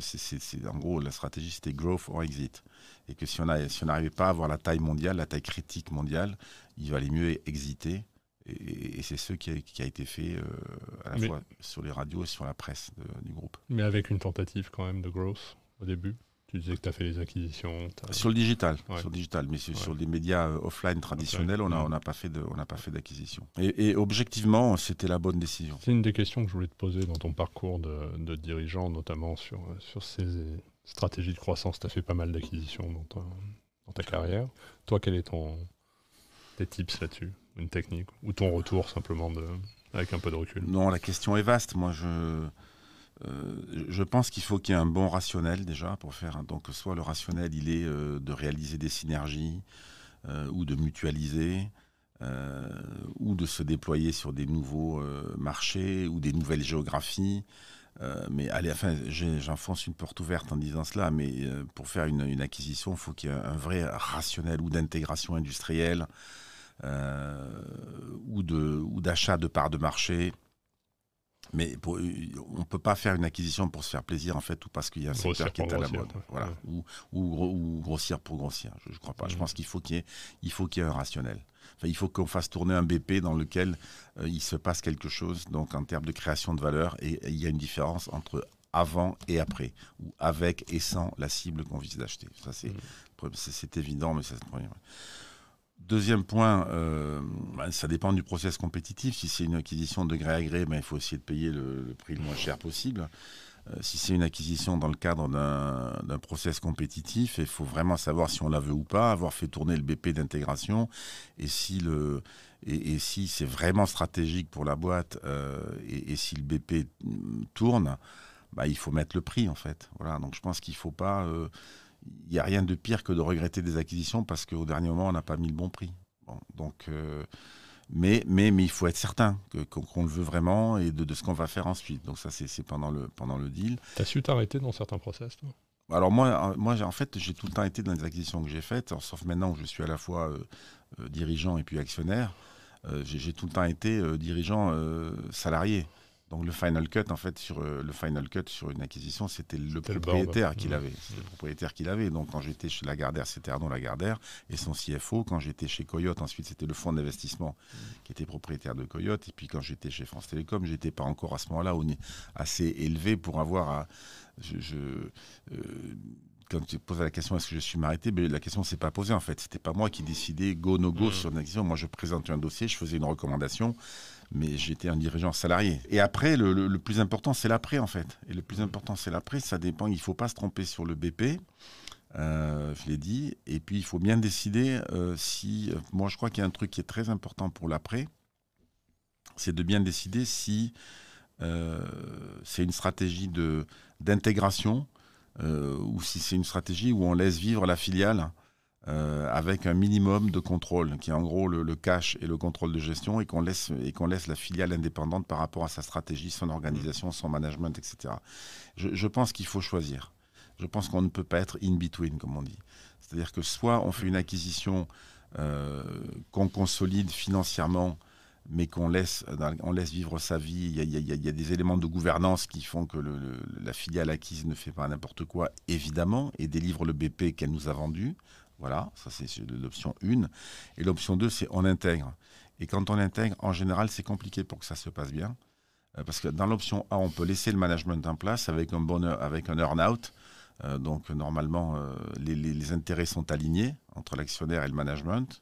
en gros la stratégie c'était growth or exit. Et que si on n'arrivait pas à avoir la taille mondiale, la taille critique mondiale, il valait mieux exiter. Et c'est ce qui a été fait à la fois sur les radios et sur la presse du groupe. Mais avec une tentative quand même de growth au début. Tu disais que tu as fait les acquisitions. Sur le digital, mais sur les médias offline traditionnels, on n'a pas fait d'acquisition. Et objectivement, c'était la bonne décision. C'est une des questions que je voulais te poser dans ton parcours de dirigeant, notamment sur ces stratégies de croissance. Tu as fait pas mal d'acquisitions dans ta carrière. Toi, quel est tes tips là-dessus? Une technique ou ton retour simplement avec un peu de recul? Non, la question est vaste. Moi, je pense qu'il faut qu'il y ait un bon rationnel déjà pour faire. Donc, soit le rationnel, il est de réaliser des synergies ou de mutualiser ou de se déployer sur des nouveaux marchés ou des nouvelles géographies. Mais allez, enfin, j'enfonce une porte ouverte en disant cela, mais pour faire une acquisition, il faut qu'il y ait un vrai rationnel ou d'intégration industrielle. Ou d'achat de parts de marché. Mais on ne peut pas faire une acquisition pour se faire plaisir, en fait, ou parce qu'il y a un secteur qui est à la mode. Voilà. Ou grossir pour grossir. Je ne crois pas. Je pense qu'il faut qu'il y ait un rationnel. Enfin, il faut qu'on fasse tourner un BP dans lequel il se passe quelque chose, donc en termes de création de valeur. Et il y a une différence entre avant et après, ou avec et sans la cible qu'on vise d'acheter. Ça, c'est évident, mais ça, c'est le premier. Deuxième point, ça dépend du process compétitif. Si c'est une acquisition de gré à gré, il faut essayer de payer le prix le moins cher possible. Si c'est une acquisition dans le cadre d'un process compétitif, il faut vraiment savoir si on la veut ou pas, avoir fait tourner le BP d'intégration, et si c'est vraiment stratégique pour la boîte, et si le BP tourne, il faut mettre le prix en fait. Voilà. Donc je pense qu'il faut pas... il n'y a rien de pire que de regretter des acquisitions parce qu'au dernier moment, on n'a pas mis le bon prix. Bon, donc, mais il faut être certain qu'on le veut vraiment et de ce qu'on va faire ensuite. Donc ça, c'est pendant le deal. Tu as su t'arrêter dans certains process, toi? Alors moi en fait, j'ai tout le temps été dans les acquisitions que j'ai faites, sauf maintenant où je suis à la fois dirigeant et puis actionnaire. J'ai tout le temps été dirigeant salarié. Donc le final cut, en fait, sur une acquisition, c'était le propriétaire qui l'avait. C'était le propriétaire qui l'avait. Donc quand j'étais chez Lagardère, c'était Arnaud Lagardère et son CFO. Quand j'étais chez Coyote, ensuite, c'était le fonds d'investissement qui était propriétaire de Coyote. Et puis quand j'étais chez France Télécom, j'étais pas encore à ce moment-là assez élevé pour avoir quand tu posais la question est-ce que je suis arrêté, la question ne s'est pas posée en fait. C'était pas moi qui décidais go no go sur une acquisition. Moi, je présentais un dossier, je faisais une recommandation, mais j'étais un dirigeant salarié. Et après, le plus important, c'est l'après en fait. Et le plus important, c'est l'après. Ça dépend. Il ne faut pas se tromper sur le BP. Je l'ai dit. Et puis, il faut bien décider si. Moi, je crois qu'il y a un truc qui est très important pour l'après, c'est de bien décider si c'est une stratégie d'intégration. Ou si c'est une stratégie où on laisse vivre la filiale avec un minimum de contrôle, qui est en gros le cash et le contrôle de gestion, et qu'on laisse la filiale indépendante par rapport à sa stratégie, son organisation, son management, etc. Je pense qu'il faut choisir. Je pense qu'on ne peut pas être in between, comme on dit. C'est-à-dire que soit on fait une acquisition qu'on consolide financièrement, mais qu'on laisse vivre sa vie. Il y a des éléments de gouvernance qui font que la filiale acquise ne fait pas n'importe quoi, évidemment, et délivre le BP qu'elle nous a vendu. Voilà, ça c'est l'option 1. Et l'option 2, c'est on intègre. Et quand on intègre, en général, c'est compliqué pour que ça se passe bien. Parce que dans l'option A, on peut laisser le management en place avec un earn-out. Donc normalement, les intérêts sont alignés entre l'actionnaire et le management.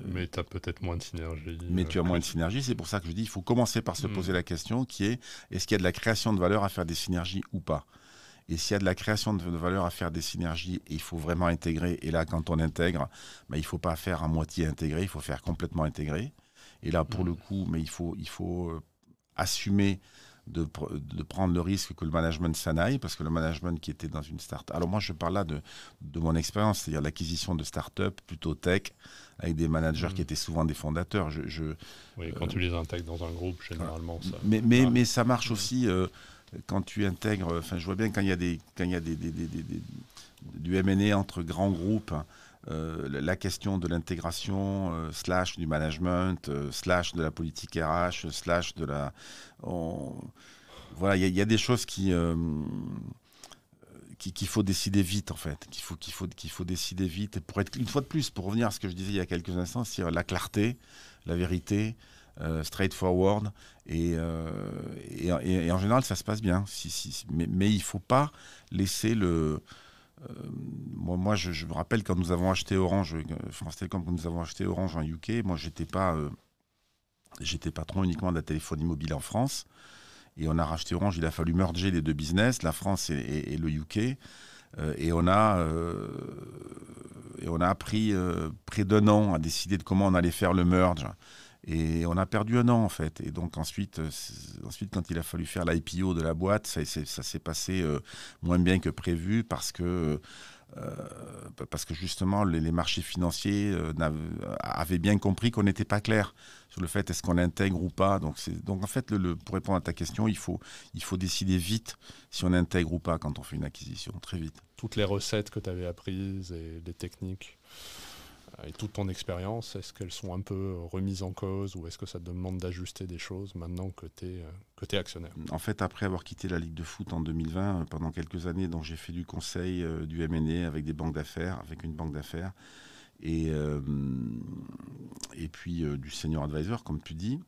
Mais tu as peut-être moins de synergie. Mais tu as moins de synergie, c'est pour ça que je dis il faut commencer par se poser la question qui est est-ce qu'il y a de la création de valeur à faire des synergies ou pas? Et s'il y a de la création de valeur à faire des synergies, il faut vraiment intégrer. Et là, quand on intègre, il ne faut pas faire à moitié intégré, il faut faire complètement intégré. Et là, pour le coup, il faut assumer de prendre le risque que le management s'en aille, parce que le management qui était dans une start-up... Alors moi, je parle là de mon expérience, c'est-à-dire l'acquisition de start-up plutôt tech, avec des managers qui étaient souvent des fondateurs. Oui, quand tu les intègres dans un groupe, généralement, ça... Mais ça marche aussi quand tu intègres... Enfin, je vois bien quand il y a du M&A entre grands groupes, la question de l'intégration, slash du management, slash de la politique RH, slash de la... Voilà, il y a des choses qu'il faut décider vite, en fait. Qu'il faut décider vite. Et pour être, une fois de plus, pour revenir à ce que je disais il y a quelques instants, c'est la clarté, la vérité, straightforward. Et en général, ça se passe bien. Mais il ne faut pas laisser le... moi, je me rappelle quand nous avons acheté Orange, France Télécom, quand nous avons acheté Orange en UK, moi, j'étais patron uniquement de la téléphonie mobile en France. Et on a racheté Orange, il a fallu merger les deux business, la France et le UK. Et on a pris près d'1 an à décider de comment on allait faire le merge. Et on a perdu 1 an, en fait. Et donc, ensuite quand il a fallu faire l'IPO de la boîte, ça s'est passé moins bien que prévu parce que justement, les marchés financiers avaient bien compris qu'on n'était pas clair sur le fait est-ce qu'on intègre ou pas. Donc en fait, pour répondre à ta question, il faut décider vite si on intègre ou pas quand on fait une acquisition, très vite. Toutes les recettes que tu avais apprises et les techniques et toute ton expérience, est-ce qu'elles sont un peu remises en cause ou est-ce que ça te demande d'ajuster des choses maintenant que tu es actionnaire? En fait, après avoir quitté la Ligue de foot en 2020, pendant quelques années, donc j'ai fait du conseil, du M&A avec une banque d'affaires, et puis du senior advisor, comme tu dis.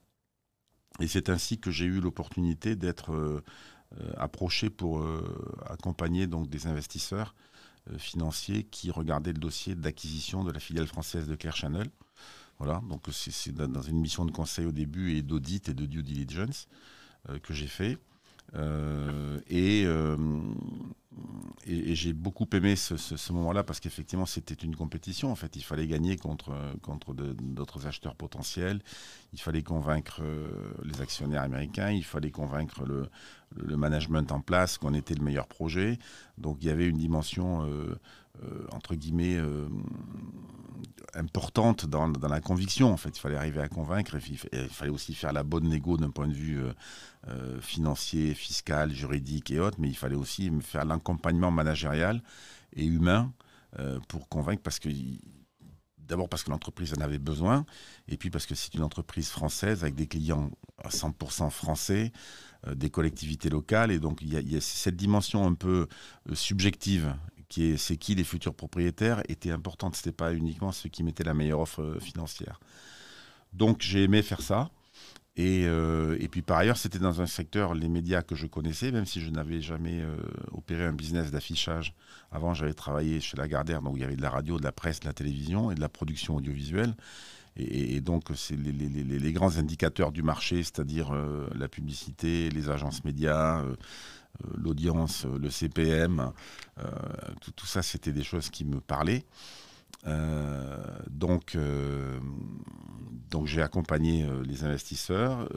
Et c'est ainsi que j'ai eu l'opportunité d'être approché pour accompagner donc, des investisseurs financiers qui regardaient le dossier d'acquisition de la filiale française de Clear Channel. Voilà, donc c'est dans une mission de conseil au début et d'audit et de due diligence que j'ai fait. Et j'ai beaucoup aimé ce moment-là parce qu'effectivement c'était une compétition. En fait, il fallait gagner contre d'autres acheteurs potentiels. Il fallait convaincre les actionnaires américains. Il fallait convaincre le management en place qu'on était le meilleur projet. Donc il y avait une dimension entre guillemets importante dans la conviction. En fait, il fallait arriver à convaincre. Il fallait aussi faire la bonne négo d'un point de vue financier, fiscal, juridique et autres, mais il fallait aussi faire l'accompagnement managérial et humain pour convaincre, d'abord parce que l'entreprise en avait besoin, et puis parce que c'est une entreprise française avec des clients à 100% français, des collectivités locales, et donc il y a cette dimension un peu subjective c'est qui les futurs propriétaires était importante. Ce n'était pas uniquement ceux qui mettaient la meilleure offre financière. Donc j'ai aimé faire ça. Et puis par ailleurs, c'était dans un secteur, les médias que je connaissais, même si je n'avais jamais opéré un business d'affichage. Avant, j'avais travaillé chez Lagardère, donc il y avait de la radio, de la presse, de la télévision et de la production audiovisuelle. Et donc, c'est les grands indicateurs du marché, c'est-à-dire la publicité, les agences médias, l'audience, le CPM, tout ça, c'était des choses qui me parlaient. Donc j'ai accompagné les investisseurs.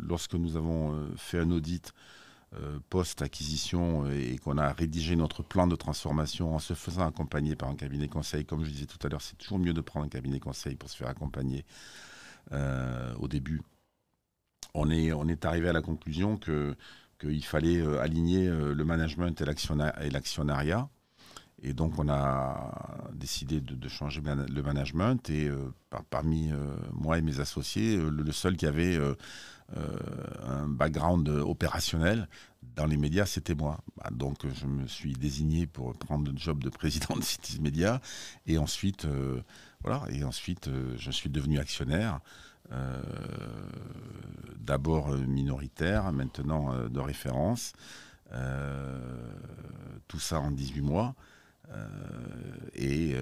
Lorsque nous avons fait un audit post-acquisition et qu'on a rédigé notre plan de transformation en se faisant accompagner par un cabinet conseil, comme je disais tout à l'heure, c'est toujours mieux de prendre un cabinet conseil pour se faire accompagner au début. On est arrivé à la conclusion qu'il fallait aligner le management et l'actionnariat. Et donc, on a décidé de changer le management. Et parmi moi et mes associés, le seul qui avait un background opérationnel dans les médias, c'était moi. Donc, je me suis désigné pour prendre le job de président de Cities Media. Et ensuite, je suis devenu actionnaire. D'abord minoritaire, maintenant de référence. Tout ça en 18 mois.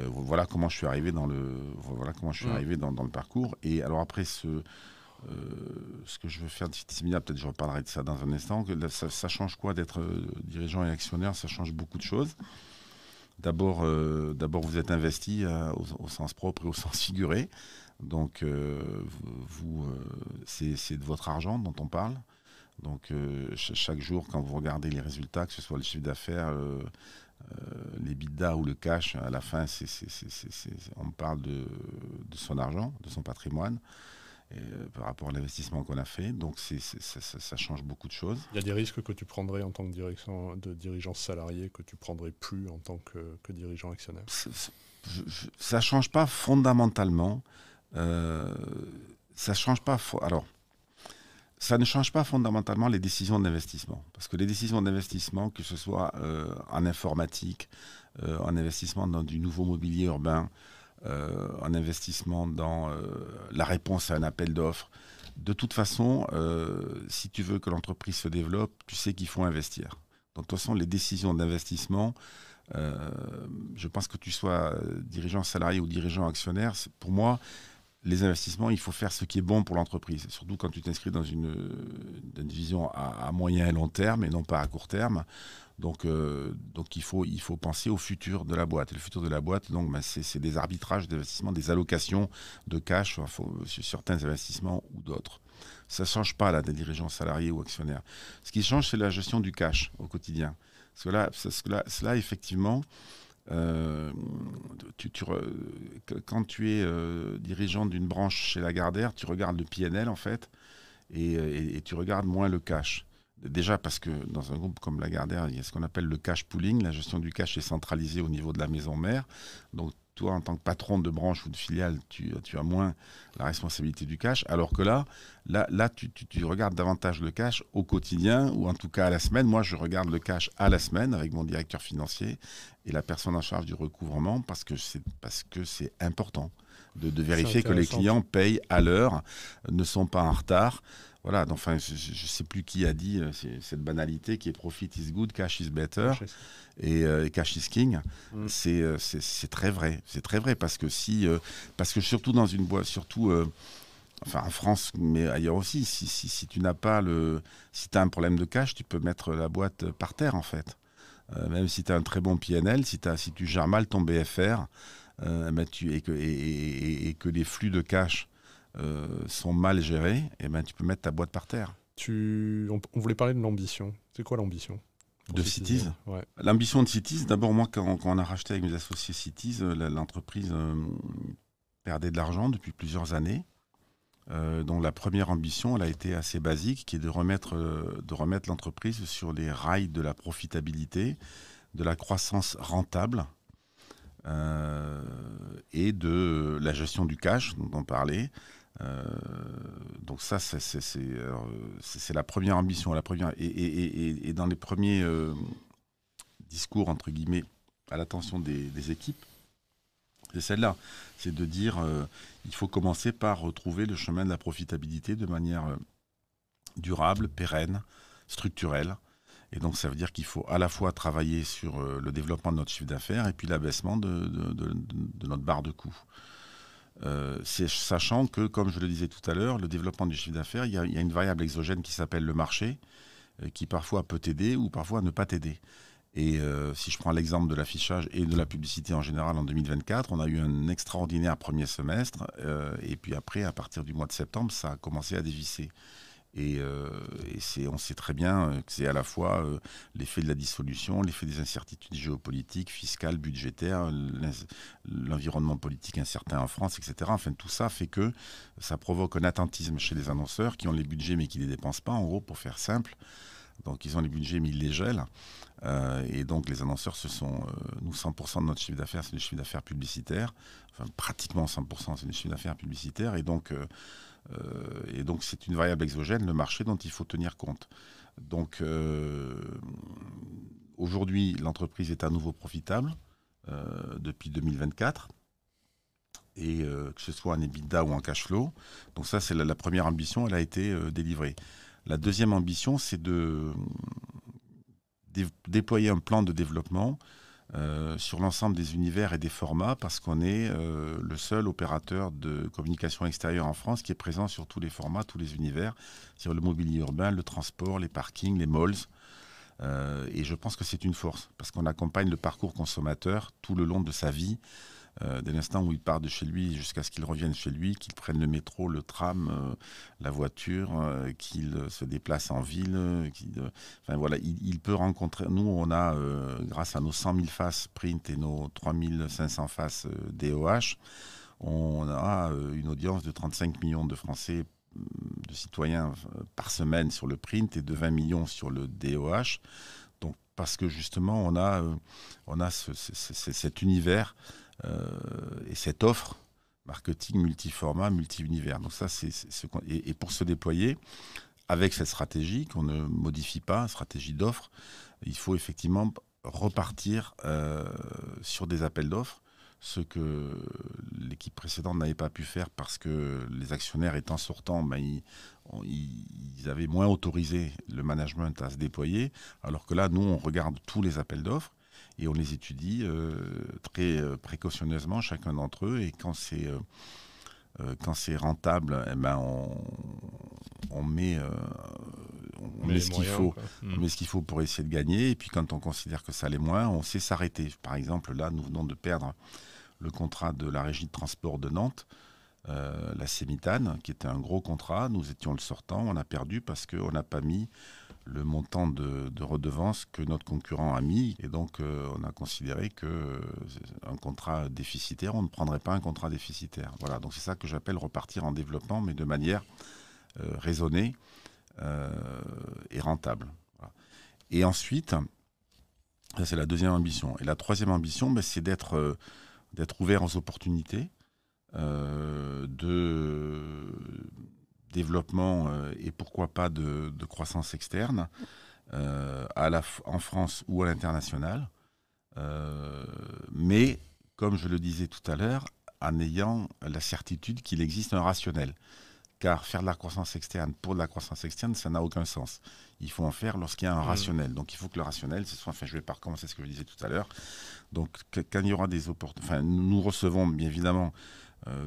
Voilà comment je suis arrivé dans le parcours. Et alors après ce que je veux faire de Cities Media, peut-être je reparlerai de ça dans un instant. Ça change quoi d'être dirigeant et actionnaire? Ça change beaucoup de choses. D'abord, vous êtes investi au sens propre et au sens figuré. Donc, c'est de votre argent dont on parle. Donc, chaque jour, quand vous regardez les résultats, que ce soit le chiffre d'affaires, les bidas ou le cash, à la fin, on parle de son argent, de son patrimoine, par rapport à l'investissement qu'on a fait. Donc, ça change beaucoup de choses. Il y a des risques que tu prendrais en tant que dirigeant salarié que tu prendrais plus en tant que dirigeant actionnaire? Ça ne change pas fondamentalement. Ça ne change pas fondamentalement les décisions d'investissement. Parce que les décisions d'investissement, que ce soit en informatique, en investissement dans du nouveau mobilier urbain, en investissement dans la réponse à un appel d'offres, de toute façon, si tu veux que l'entreprise se développe, tu sais qu'il faut investir. Donc, de toute façon, les décisions d'investissement, je pense que tu sois dirigeant salarié ou dirigeant actionnaire, pour moi, les investissements, il faut faire ce qui est bon pour l'entreprise. Surtout quand tu t'inscris dans une vision à moyen et long terme et non pas à court terme. Donc il faut penser au futur de la boîte. Et le futur de la boîte, c'est des arbitrages d'investissement, des allocations de cash sur certains investissements ou d'autres. Ça ne change pas là, des dirigeants salariés ou actionnaires. Ce qui change, c'est la gestion du cash au quotidien. Parce que là effectivement, quand tu es dirigeant d'une branche chez Lagardère, tu regardes le PNL en fait et tu regardes moins le cash. Déjà parce que dans un groupe comme Lagardère, il y a ce qu'on appelle le cash pooling. La gestion du cash est centralisée au niveau de la maison mère. Donc toi, en tant que patron de branche ou de filiale, tu as moins la responsabilité du cash. Alors que là tu regardes davantage le cash au quotidien ou en tout cas à la semaine. Moi, je regarde le cash à la semaine avec mon directeur financier et la personne en charge du recouvrement parce que c'est important de vérifier que les clients payent à l'heure, ne sont pas en retard. Voilà, donc, enfin, je ne sais plus qui a dit cette banalité qui est profit is good, cash is better et cash is king. C'est très vrai. C'est très vrai parce que parce que surtout dans une boîte, enfin en France, mais ailleurs aussi, si tu n'as pas si tu as un problème de cash, tu peux mettre la boîte par terre en fait. Même si tu as un très bon PNL, si tu gères mal ton BFR, et que les flux de cash sont mal gérés, et ben, tu peux mettre ta boîte par terre. On voulait parler de l'ambition. C'est quoi l'ambition de Cities? Ouais. L'ambition de Cities, d'abord moi quand on a racheté avec mes associés Cities, l'entreprise perdait de l'argent depuis plusieurs années. Donc la première ambition, elle a été assez basique, qui est de remettre l'entreprise sur les rails de la profitabilité, de la croissance rentable et de la gestion du cash dont on parlait. Donc ça, c'est la première ambition. Et dans les premiers discours, entre guillemets, à l'attention des équipes, c'est celle-là. C'est de dire il faut commencer par retrouver le chemin de la profitabilité de manière durable, pérenne, structurelle. Et donc ça veut dire qu'il faut à la fois travailler sur le développement de notre chiffre d'affaires et puis l'abaissement de notre barre de coûts. Sachant que, comme je le disais tout à l'heure, le développement du chiffre d'affaires, il y a une variable exogène qui s'appelle le marché, qui parfois peut t'aider ou parfois ne pas t'aider. Et si je prends l'exemple de l'affichage et de la publicité en général en 2024, on a eu un extraordinaire premier semestre. Et puis après, à partir du mois de septembre, ça a commencé à dévisser. Et on sait très bien que c'est à la fois l'effet de la dissolution, l'effet des incertitudes géopolitiques, fiscales, budgétaires, l'environnement politique incertain en France, etc. Enfin, tout ça fait que ça provoque un attentisme chez les annonceurs qui ont les budgets mais qui ne les dépensent pas, en gros, pour faire simple. Donc, ils ont les budgets mais ils les gèlent. Et donc, les annonceurs, nous, 100% de notre chiffre d'affaires, c'est le chiffre d'affaires publicitaire. Enfin, pratiquement 100%, c'est le chiffre d'affaires publicitaire. Et donc, c'est une variable exogène, le marché, dont il faut tenir compte. Donc, aujourd'hui, l'entreprise est à nouveau profitable depuis 2024. Et que ce soit en EBITDA ou en cash flow. Donc ça, c'est la première ambition, elle a été délivrée. La deuxième ambition, c'est de déployer un plan de développement sur l'ensemble des univers et des formats, parce qu'on est le seul opérateur de communication extérieure en France qui est présent sur tous les formats, tous les univers, sur le mobilier urbain, le transport, les parkings, les malls. Et je pense que c'est une force, parce qu'on accompagne le parcours consommateur tout le long de sa vie, dès l'instant où il part de chez lui jusqu'à ce qu'il revienne chez lui, qu'il prenne le métro, le tram, la voiture, qu'il se déplace en ville. Enfin voilà, il peut rencontrer. Nous, on a, grâce à nos 100 000 faces print et nos 3500 faces DOH, on a une audience de 35 millions de Français, de citoyens par semaine sur le print et de 20 millions sur le DOH. Donc, parce que justement, on a cet univers et cette offre marketing multiformat, multi-univers. Donc ça, et pour se déployer avec cette stratégie qu'on ne modifie pas, stratégie d'offre, il faut effectivement repartir sur des appels d'offres, ce que l'équipe précédente n'avait pas pu faire parce que les actionnaires étant sortants, ils avaient moins autorisé le management à se déployer, alors que là, nous, on regarde tous les appels d'offres et on les étudie très précautionneusement, chacun d'entre eux, et quand c'est rentable, eh ben on met ce qu'il faut. On met ce qu'il faut pour essayer de gagner, et puis quand on considère que ça l'est moins, on sait s'arrêter. Par exemple, là, nous venons de perdre le contrat de la régie de transport de Nantes, la Sémitane, qui était un gros contrat. Nous étions le sortant, on a perdu parce qu'on n'a pas mis le montant de redevance que notre concurrent a mis, et donc on a considéré qu'un contrat déficitaire, on ne prendrait pas un contrat déficitaire. Voilà, donc c'est ça que j'appelle repartir en développement, mais de manière raisonnée et rentable. Voilà. Et ensuite, ça c'est la deuxième ambition. Et la troisième ambition, c'est d'être ouvert aux opportunités, de développement et pourquoi pas de croissance externe, en France ou à l'international, mais comme je le disais tout à l'heure, en ayant la certitude qu'il existe un rationnel. car faire de la croissance externe pour de la croissance externe, ça n'a aucun sens. Il faut en faire lorsqu'il y a un rationnel. Donc il faut que le rationnel, ce soit, enfin je vais pas recommencer ce que je disais tout à l'heure, donc quand il y aura des opportunités, enfin nous recevons bien évidemment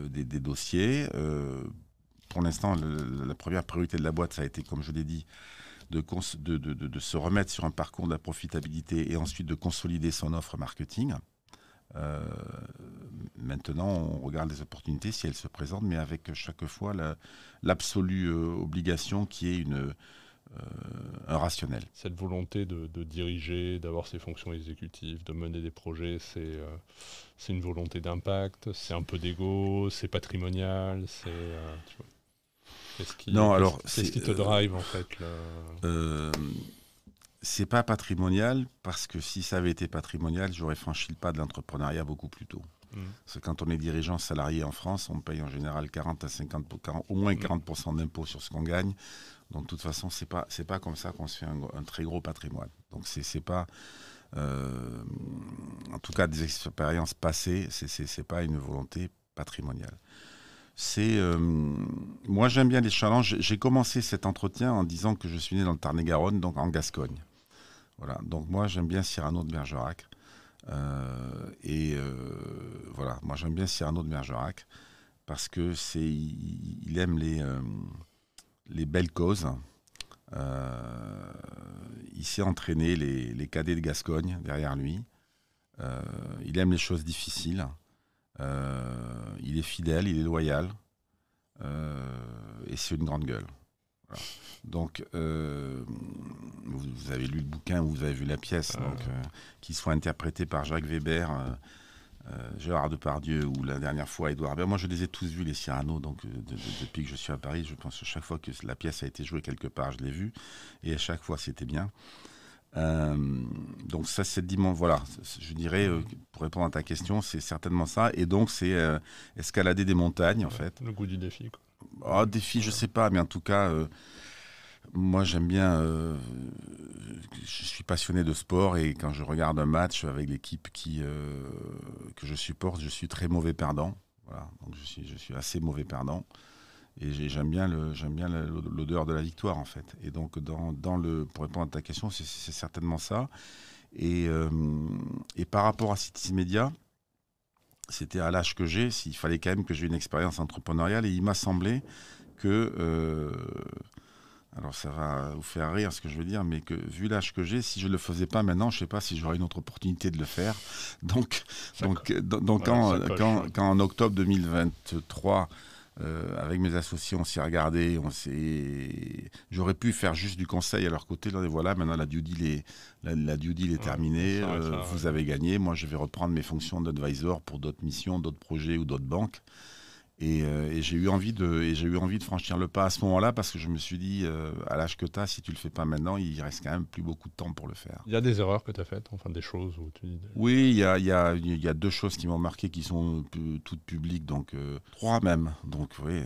des dossiers. Pour l'instant, la première priorité de la boîte, ça a été, comme je l'ai dit, de se remettre sur un parcours de la profitabilité et ensuite de consolider son offre marketing. Maintenant, on regarde les opportunités si elles se présentent, mais avec chaque fois l'absolue obligation qui est un rationnel. Cette volonté de diriger, d'avoir ses fonctions exécutives, de mener des projets, c'est une volonté d'impact, c'est un peu d'ego, c'est patrimonial, tu vois. Qu'est-ce qui te drive en fait c'est pas patrimonial, parce que si ça avait été patrimonial, j'aurais franchi le pas de l'entrepreneuriat beaucoup plus tôt. Parce que quand on est dirigeant salarié en France, on paye en général 40 à 50, au moins 40% d'impôts sur ce qu'on gagne. Donc de toute façon, c'est pas comme ça qu'on se fait un très gros patrimoine. Donc c'est pas, en tout cas des expériences passées, c'est pas une volonté patrimoniale. Moi j'aime bien les challenges. J'ai commencé cet entretien en disant que je suis né dans le Tarn-et-Garonne, donc en Gascogne. Voilà. Donc moi j'aime bien Cyrano de Bergerac. Voilà, moi j'aime bien Cyrano de Bergerac parce que il aime les belles causes. Il s'est entraîné les cadets de Gascogne derrière lui. Il aime les choses difficiles. Il est fidèle, il est loyal. Et c'est une grande gueule. Voilà. Donc, vous avez lu le bouquin, vous avez vu la pièce, qu'il soit interprété par Jacques Weber, Gérard Depardieu ou la dernière fois Édouard Baird. Moi, je les ai tous vus, les Cyrano, donc depuis que je suis à Paris. Je pense que chaque fois que la pièce a été jouée quelque part, je l'ai vue, et à chaque fois, c'était bien. Donc ça, c'est voilà, je dirais, pour répondre à ta question, c'est certainement ça. Et donc, c'est escalader des montagnes, en fait. Le goût du défi, quoi. Oh, défi, je sais pas, mais en tout cas, moi, j'aime bien. Je suis passionné de sport, et quand je regarde un match avec l'équipe que je supporte, je suis très mauvais perdant. Voilà, donc je suis assez mauvais perdant. Et j'aime bien l'odeur de la victoire, en fait. Et donc, pour répondre à ta question, c'est certainement ça. Et par rapport à Citizen Media, c'était à l'âge que j'ai, s'il fallait quand même que j'ai une expérience entrepreneuriale. Et il m'a semblé que... alors, ça va vous faire rire ce que je veux dire, mais que vu l'âge que j'ai, si je ne le faisais pas maintenant, je ne sais pas si j'aurais une autre opportunité de le faire. Donc quand en octobre 2023... avec mes associés, on s'est regardé, j'aurais pu faire juste du conseil à leur côté. Là, et voilà, maintenant la due deal est terminée, vous avez gagné. Moi, je vais reprendre mes fonctions d'advisor pour d'autres missions, d'autres projets ou d'autres banques. Et j'ai eu envie de franchir le pas à ce moment-là, parce que je me suis dit, à l'âge que tu as, si tu le fais pas maintenant, il reste quand même plus beaucoup de temps pour le faire. Il y a des erreurs que tu as faites, enfin des choses où tu dis... Oui, il y a deux choses qui m'ont marqué, qui sont toutes publiques, donc trois même. Donc oui,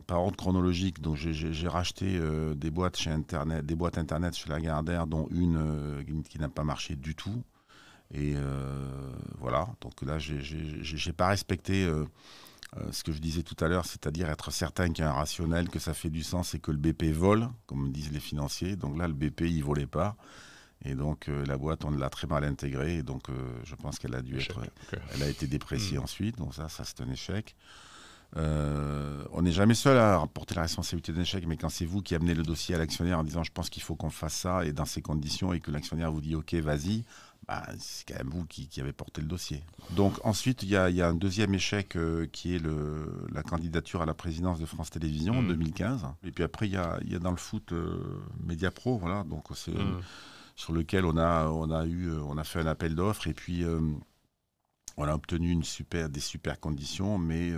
par ordre chronologique, donc j'ai racheté des boîtes internet chez Lagardère, dont une qui n'a pas marché du tout. Et voilà, donc là, j'ai pas respecté ce que je disais tout à l'heure, c'est-à-dire être certain qu'il y a un rationnel, que ça fait du sens et que le BP vole, comme disent les financiers. Donc là, le BP, il volait pas. Et donc, la boîte, on l'a très mal intégrée. Et donc, je pense qu'elle a dû elle a été dépréciée ensuite. Donc ça c'est un échec. On n'est jamais seul à porter la responsabilité d'un échec, mais quand c'est vous qui amenez le dossier à l'actionnaire en disant je pense qu'il faut qu'on fasse ça et dans ces conditions, et que l'actionnaire vous dit ok, vas-y, c'est quand même vous qui avez porté le dossier. Donc ensuite, il y a un deuxième échec qui est la candidature à la présidence de France Télévisions en 2015. Et puis après, il y a dans le foot Mediapro, voilà, donc c'est sur lequel on a fait un appel d'offres, et puis on a obtenu des super conditions, mais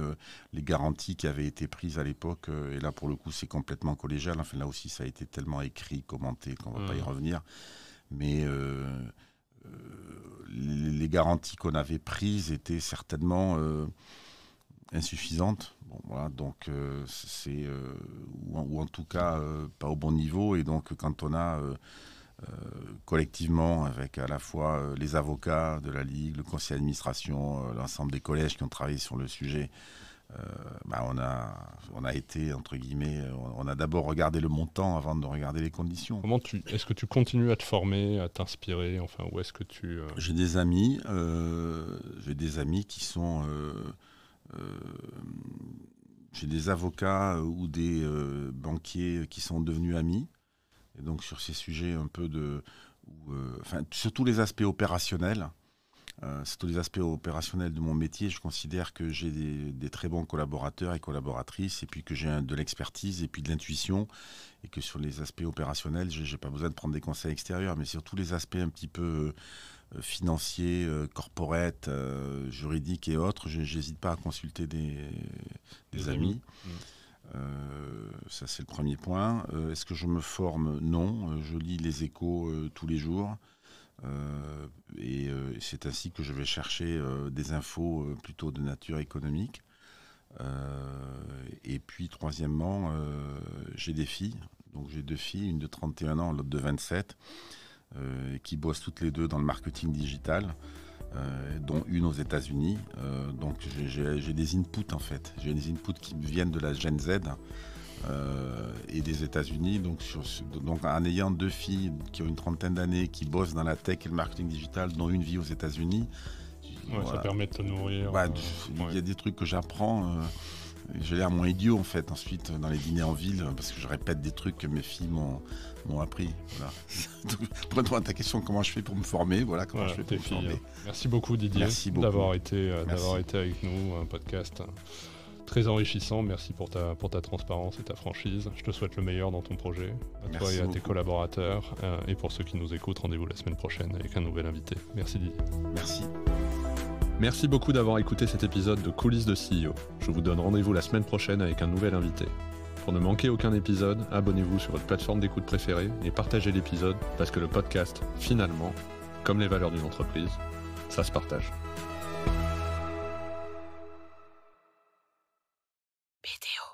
les garanties qui avaient été prises à l'époque, et là pour le coup c'est complètement collégial, enfin là aussi ça a été tellement écrit, commenté, qu'on ne va pas y revenir, mais les garanties qu'on avait prises étaient certainement insuffisantes. Bon, voilà, donc ou en tout cas pas au bon niveau, et donc quand on a... collectivement, avec à la fois les avocats de la Ligue, le conseil d'administration, l'ensemble des collèges qui ont travaillé sur le sujet, on a été, entre guillemets, on a d'abord regardé le montant avant de regarder les conditions. Est-ce que tu continues à te former, à t'inspirer, enfin, où est-ce que tu... J'ai des amis qui sont... j'ai des avocats ou des banquiers qui sont devenus amis. Et donc sur ces sujets un peu sur tous les aspects opérationnels, de mon métier, je considère que j'ai des très bons collaborateurs et collaboratrices, et puis que j'ai de l'expertise et puis de l'intuition, et que sur les aspects opérationnels, j'ai pas besoin de prendre des conseils extérieurs, mais sur tous les aspects un petit peu financiers, corporate, juridiques et autres, j'hésite pas à consulter des amis. Ça, c'est le premier point. Est-ce que je me forme? Non. Je lis les Échos tous les jours. Et c'est ainsi que je vais chercher des infos plutôt de nature économique. Et puis, troisièmement, j'ai des filles. Donc, j'ai 2 filles, une de 31 ans, l'autre de 27, qui bossent toutes les 2 dans le marketing digital. Dont une aux États-Unis. Donc j'ai des inputs en fait. J'ai des inputs qui viennent de la Gen Z et des États-Unis. Donc en ayant 2 filles qui ont une trentaine d'années, qui bossent dans la tech et le marketing digital, dont une vit aux États-Unis. Voilà. Ça permet de te nourrir. Il y a des trucs que j'apprends. J'ai l'air moins idiot en fait ensuite dans les dîners en ville parce que je répète des trucs que mes filles m'ont appris. Voilà. Pour répondre à ta question, comment je fais pour me former, voilà comment je fais pour me former. Merci beaucoup Didier d'avoir été avec nous, un podcast très enrichissant. Merci pour ta transparence et ta franchise. Je te souhaite le meilleur dans ton projet, à toi et à tes collaborateurs. Et pour ceux qui nous écoutent, rendez-vous la semaine prochaine avec un nouvel invité. Merci Didier. Merci. Merci beaucoup d'avoir écouté cet épisode de Coulisses de CEO. Je vous donne rendez-vous la semaine prochaine avec un nouvel invité. Pour ne manquer aucun épisode, abonnez-vous sur votre plateforme d'écoute préférée et partagez l'épisode parce que le podcast, finalement, comme les valeurs d'une entreprise, ça se partage. BDO.